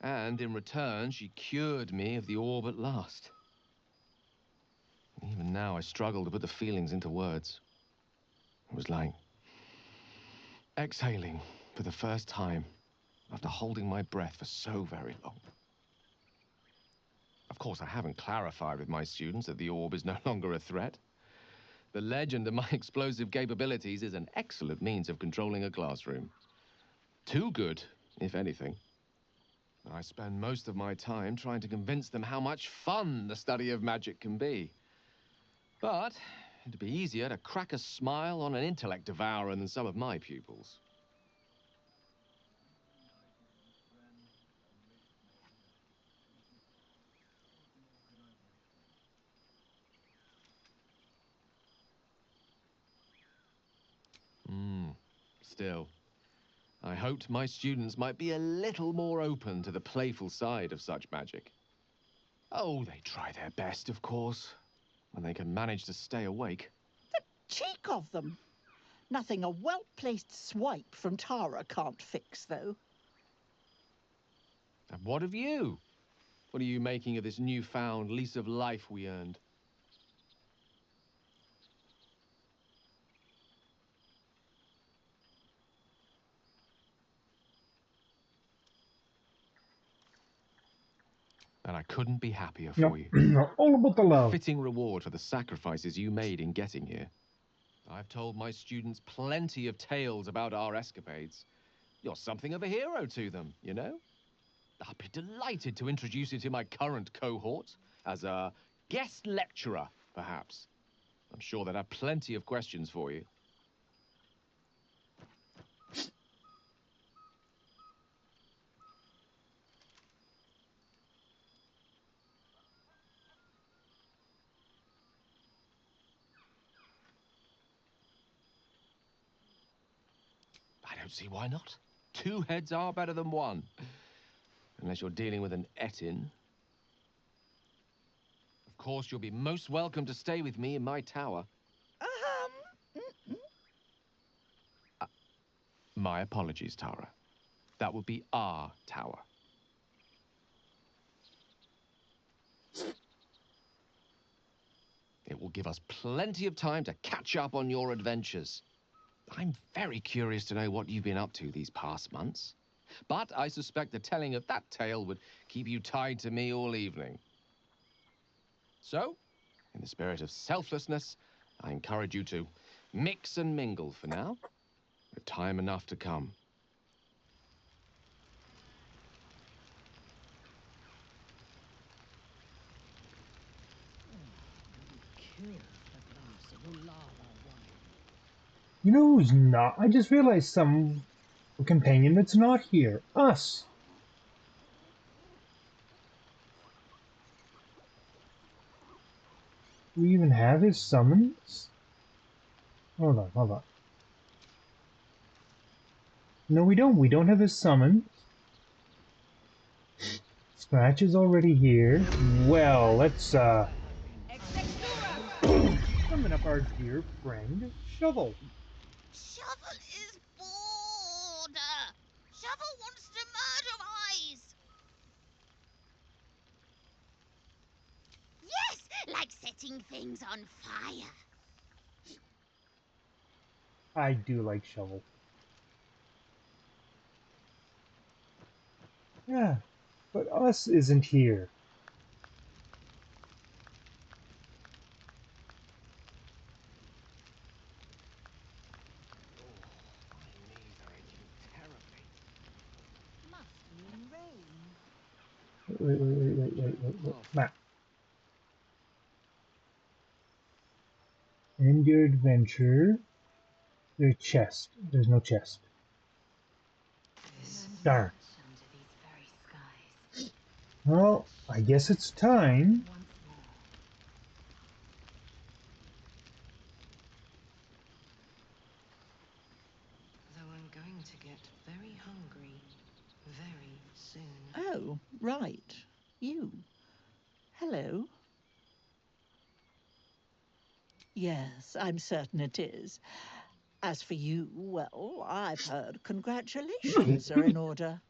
Speaker 9: And in return, she cured me of the orb at last. Even now, I struggle to put the feelings into words. It was like exhaling for the first time after holding my breath for so very long. Of course, I haven't clarified with my students that the orb is no longer a threat. The legend of my explosive capabilities is an excellent means of controlling a classroom. Too good, if anything. I spend most of my time trying to convince them how much fun the study of magic can be. But it'd be easier to crack a smile on an intellect devourer than some of my pupils. Still, I hoped my students might be a little more open to the playful side of such magic. Oh, they try their best, of course, when they can manage to stay awake.
Speaker 19: Cheek of them. Nothing a well-placed swipe from Tara can't fix, though.
Speaker 9: And what of you? What are you making of this newfound lease of life we earned? And I couldn't be happier for you.
Speaker 1: All about the love.
Speaker 9: Fitting reward for the sacrifices you made in getting here. I've told my students plenty of tales about our escapades. You're something of a hero to them, you know? I'd be delighted to introduce you to my current cohort as a guest lecturer, perhaps. I'm sure they'd have plenty of questions for you. I don't see why not. Two heads are better than one. Unless you're dealing with an Etin. Of course, you'll be most welcome to stay with me in my tower. My apologies, Tara. That would be our tower. It will give us plenty of time to catch up on your adventures. I'm very curious to know what you've been up to these past months. But I suspect the telling of that tale would keep you tied to me all evening. So, in the spirit of selflessness, I encourage you to mix and mingle for now, with time enough to come.
Speaker 1: You know who's not? I just realized some companion that's not here. Us. Do we even have his summons? Hold on, hold on. No, we don't. We don't have his summons. Scratch is already here. Well, let's summon up our dear friend, Shovel.
Speaker 20: Shovel is bored. Shovel wants to murder eyes. Yes, like setting things on fire.
Speaker 1: I do like Shovel. Yeah, but us isn't here. Wait. Map. End your adventure. There's chest. There's no chest. Darn. Well, I guess it's time.
Speaker 6: Though I'm going to get very hungry very soon.
Speaker 19: Oh, right. You. Hello. Yes, I'm certain it is. As for you, well, I've heard congratulations are in order.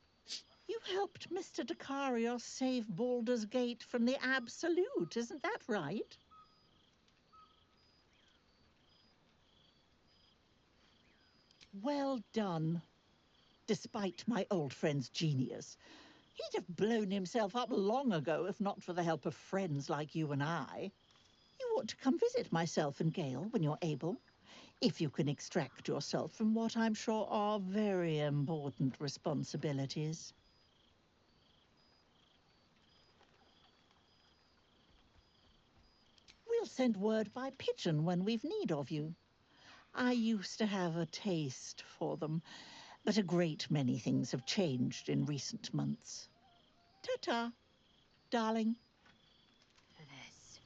Speaker 19: You helped Mr. Dakarios save Baldur's Gate from the Absolute, isn't that right? Well done. Despite my old friend's genius, he'd have blown himself up long ago if not for the help of friends like you and I. You ought to come visit myself and Gale when you're able, if you can extract yourself from what I'm sure are very important responsibilities. We'll send word by pigeon when we've need of you. I used to have a taste for them, but a great many things have changed in recent months. Ta-ta, darling.
Speaker 11: This.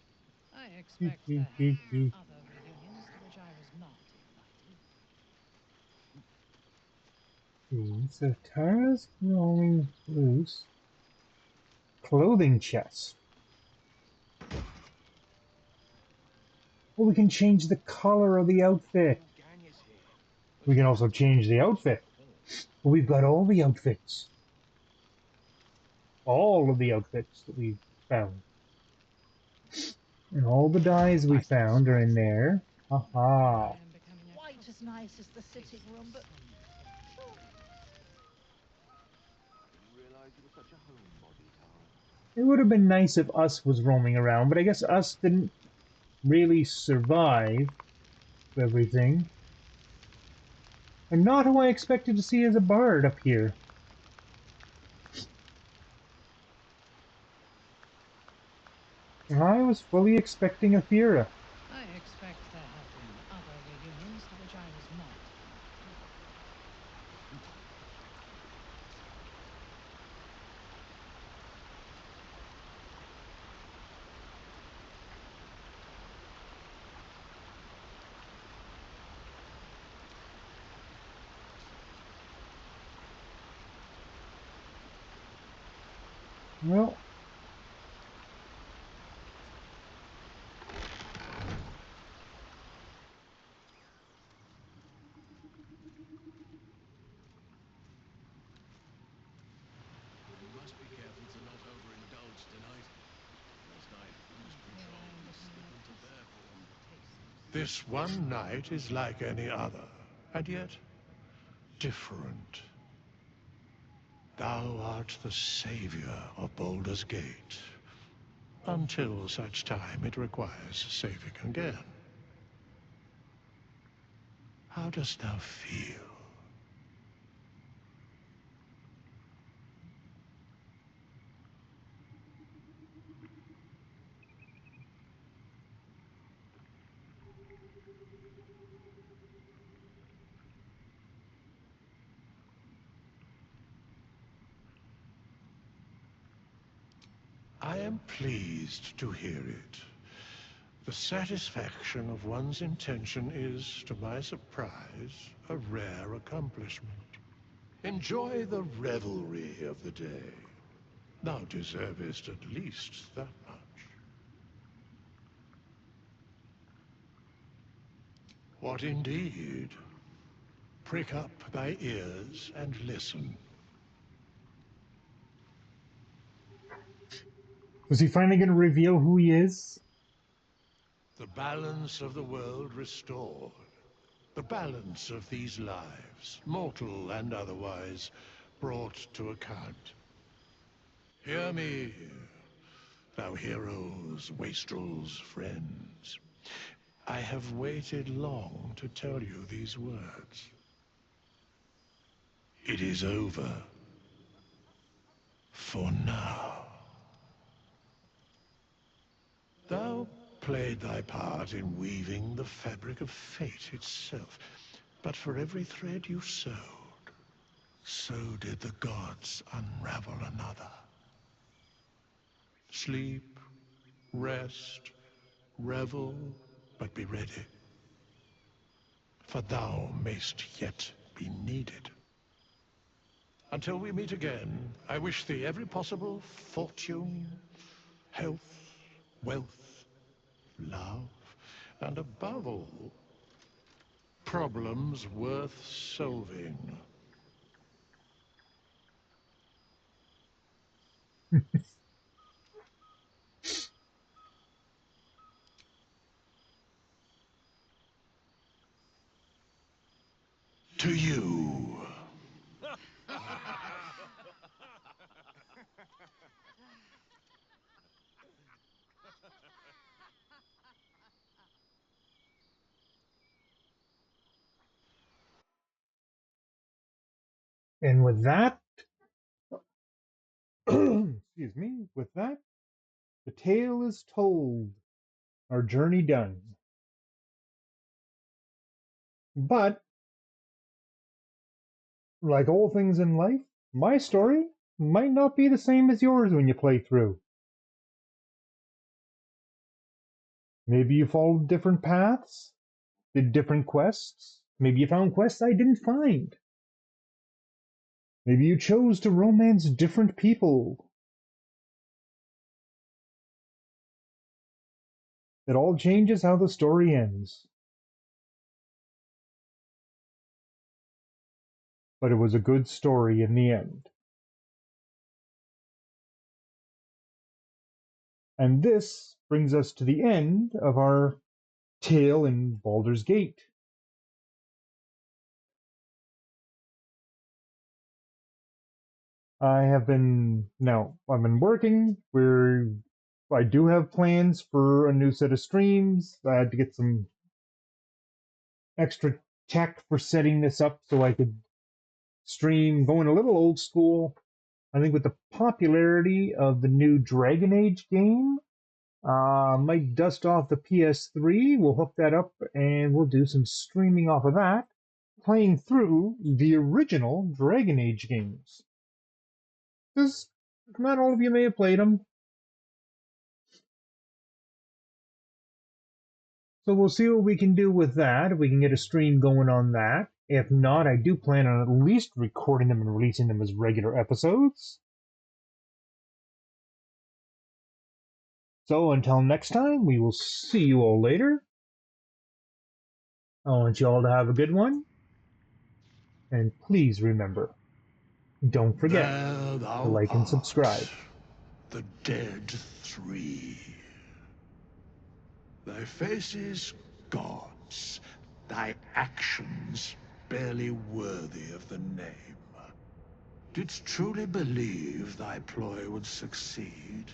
Speaker 11: I expect there have been other reunions to which I was not invited.
Speaker 1: So Tara's rolling loose. Clothing chest. Well, we can change the color of the outfit. We can also change the outfit. We've got all the outfits. All of the outfits that we found. And all the dyes we found are in there. Haha.
Speaker 19: Quite as nice as the sitting room, but...
Speaker 1: It would have been nice if Us was roaming around, but I guess Us didn't really survive everything. And not who I expected to see as a bard up here. I was fully expecting a Fira.
Speaker 11: I expect there have been other reunions to which I was not.
Speaker 1: Well,
Speaker 16: We must be careful to not overindulge tonight. Last night, whose control will slip into their form.
Speaker 14: This one night is like any other, and yet different. Thou art the savior of Baldur's Gate, until such time it requires saving again. How dost thou feel? I am pleased to hear it. The satisfaction of one's intention is, to my surprise, a rare accomplishment. Enjoy the revelry of the day. Thou deservest at least that much. What indeed? Prick up thy ears and listen.
Speaker 8: Was he finally going to reveal who he is?
Speaker 14: The balance of the world restored. The balance of these lives, mortal and otherwise, brought to account. Hear me, thou heroes, wastrels, friends. I have waited long to tell you these words. It is over. For now. Thou played thy part in weaving the fabric of fate itself, but for every thread you sewed, so did the gods unravel another. Sleep, rest, revel, but be ready. For thou mayst yet be needed. Until we meet again, I wish thee every possible fortune, health, wealth, love, and above all, problems worth solving. To you.
Speaker 8: And with that, excuse me, with that, the tale is told, our journey done. But, like all things in life, my story might not be the same as yours when you play through. Maybe you followed different paths, did different quests. Maybe you found quests I didn't find. Maybe you chose to romance different people. It all changes how the story ends. But it was a good story in the end. And this brings us to the end of our tale in Baldur's Gate. I've been working. I do have plans for a new set of streams. I had to get some extra tech for setting this up so I could stream, going a little old school. I think with the popularity of the new Dragon Age game, might dust off the PS3. We'll hook that up and we'll do some streaming off of that, playing through the original Dragon Age games. Because not all of you may have played them. So we'll see what we can do with that, if we can get a stream going on that. If not, I do plan on at least recording them and releasing them as regular episodes. So until next time, we will see you all later. I want you all to have a good one. And please remember, don't forget to like and subscribe.
Speaker 14: The dead three. Thy faces gods, thy actions barely worthy of the name. Didst truly believe thy ploy would succeed?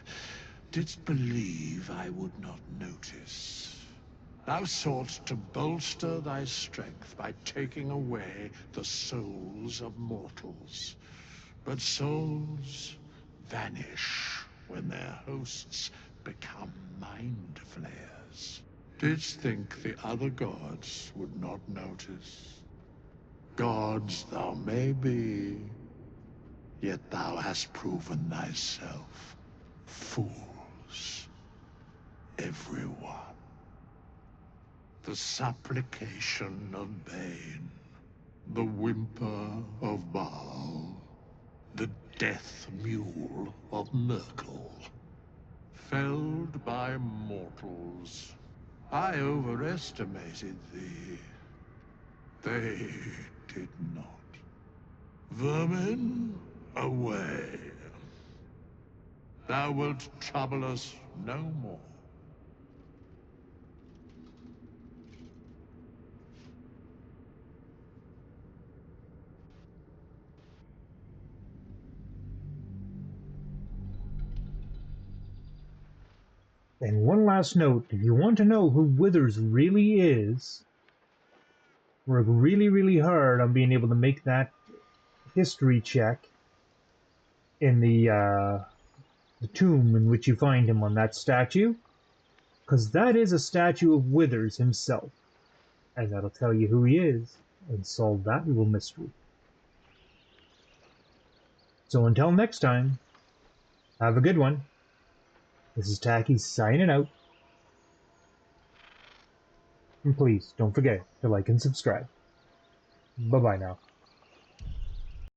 Speaker 14: Didst believe I would not notice? Thou sought to bolster thy strength by taking away the souls of mortals. But souls vanish when their hosts become mind flayers. Didst think the other gods would not notice? Gods thou may be, yet thou hast proven thyself fools, everyone. The supplication of Bane, the whimper of Baal, the death mule of Merkel. Felled by mortals, I overestimated thee. They did not. Vermin, away. Thou wilt trouble us no more.
Speaker 1: And one last note, if you want to know who Withers really is, work really, really hard on being able to make that history check in the tomb in which you find him on that statue, because that is a statue of Withers himself, and that'll tell you who he is and solve that little mystery. So until next time, have a good one. This is Takis signing out. And please don't forget to like and subscribe. Bye-bye now.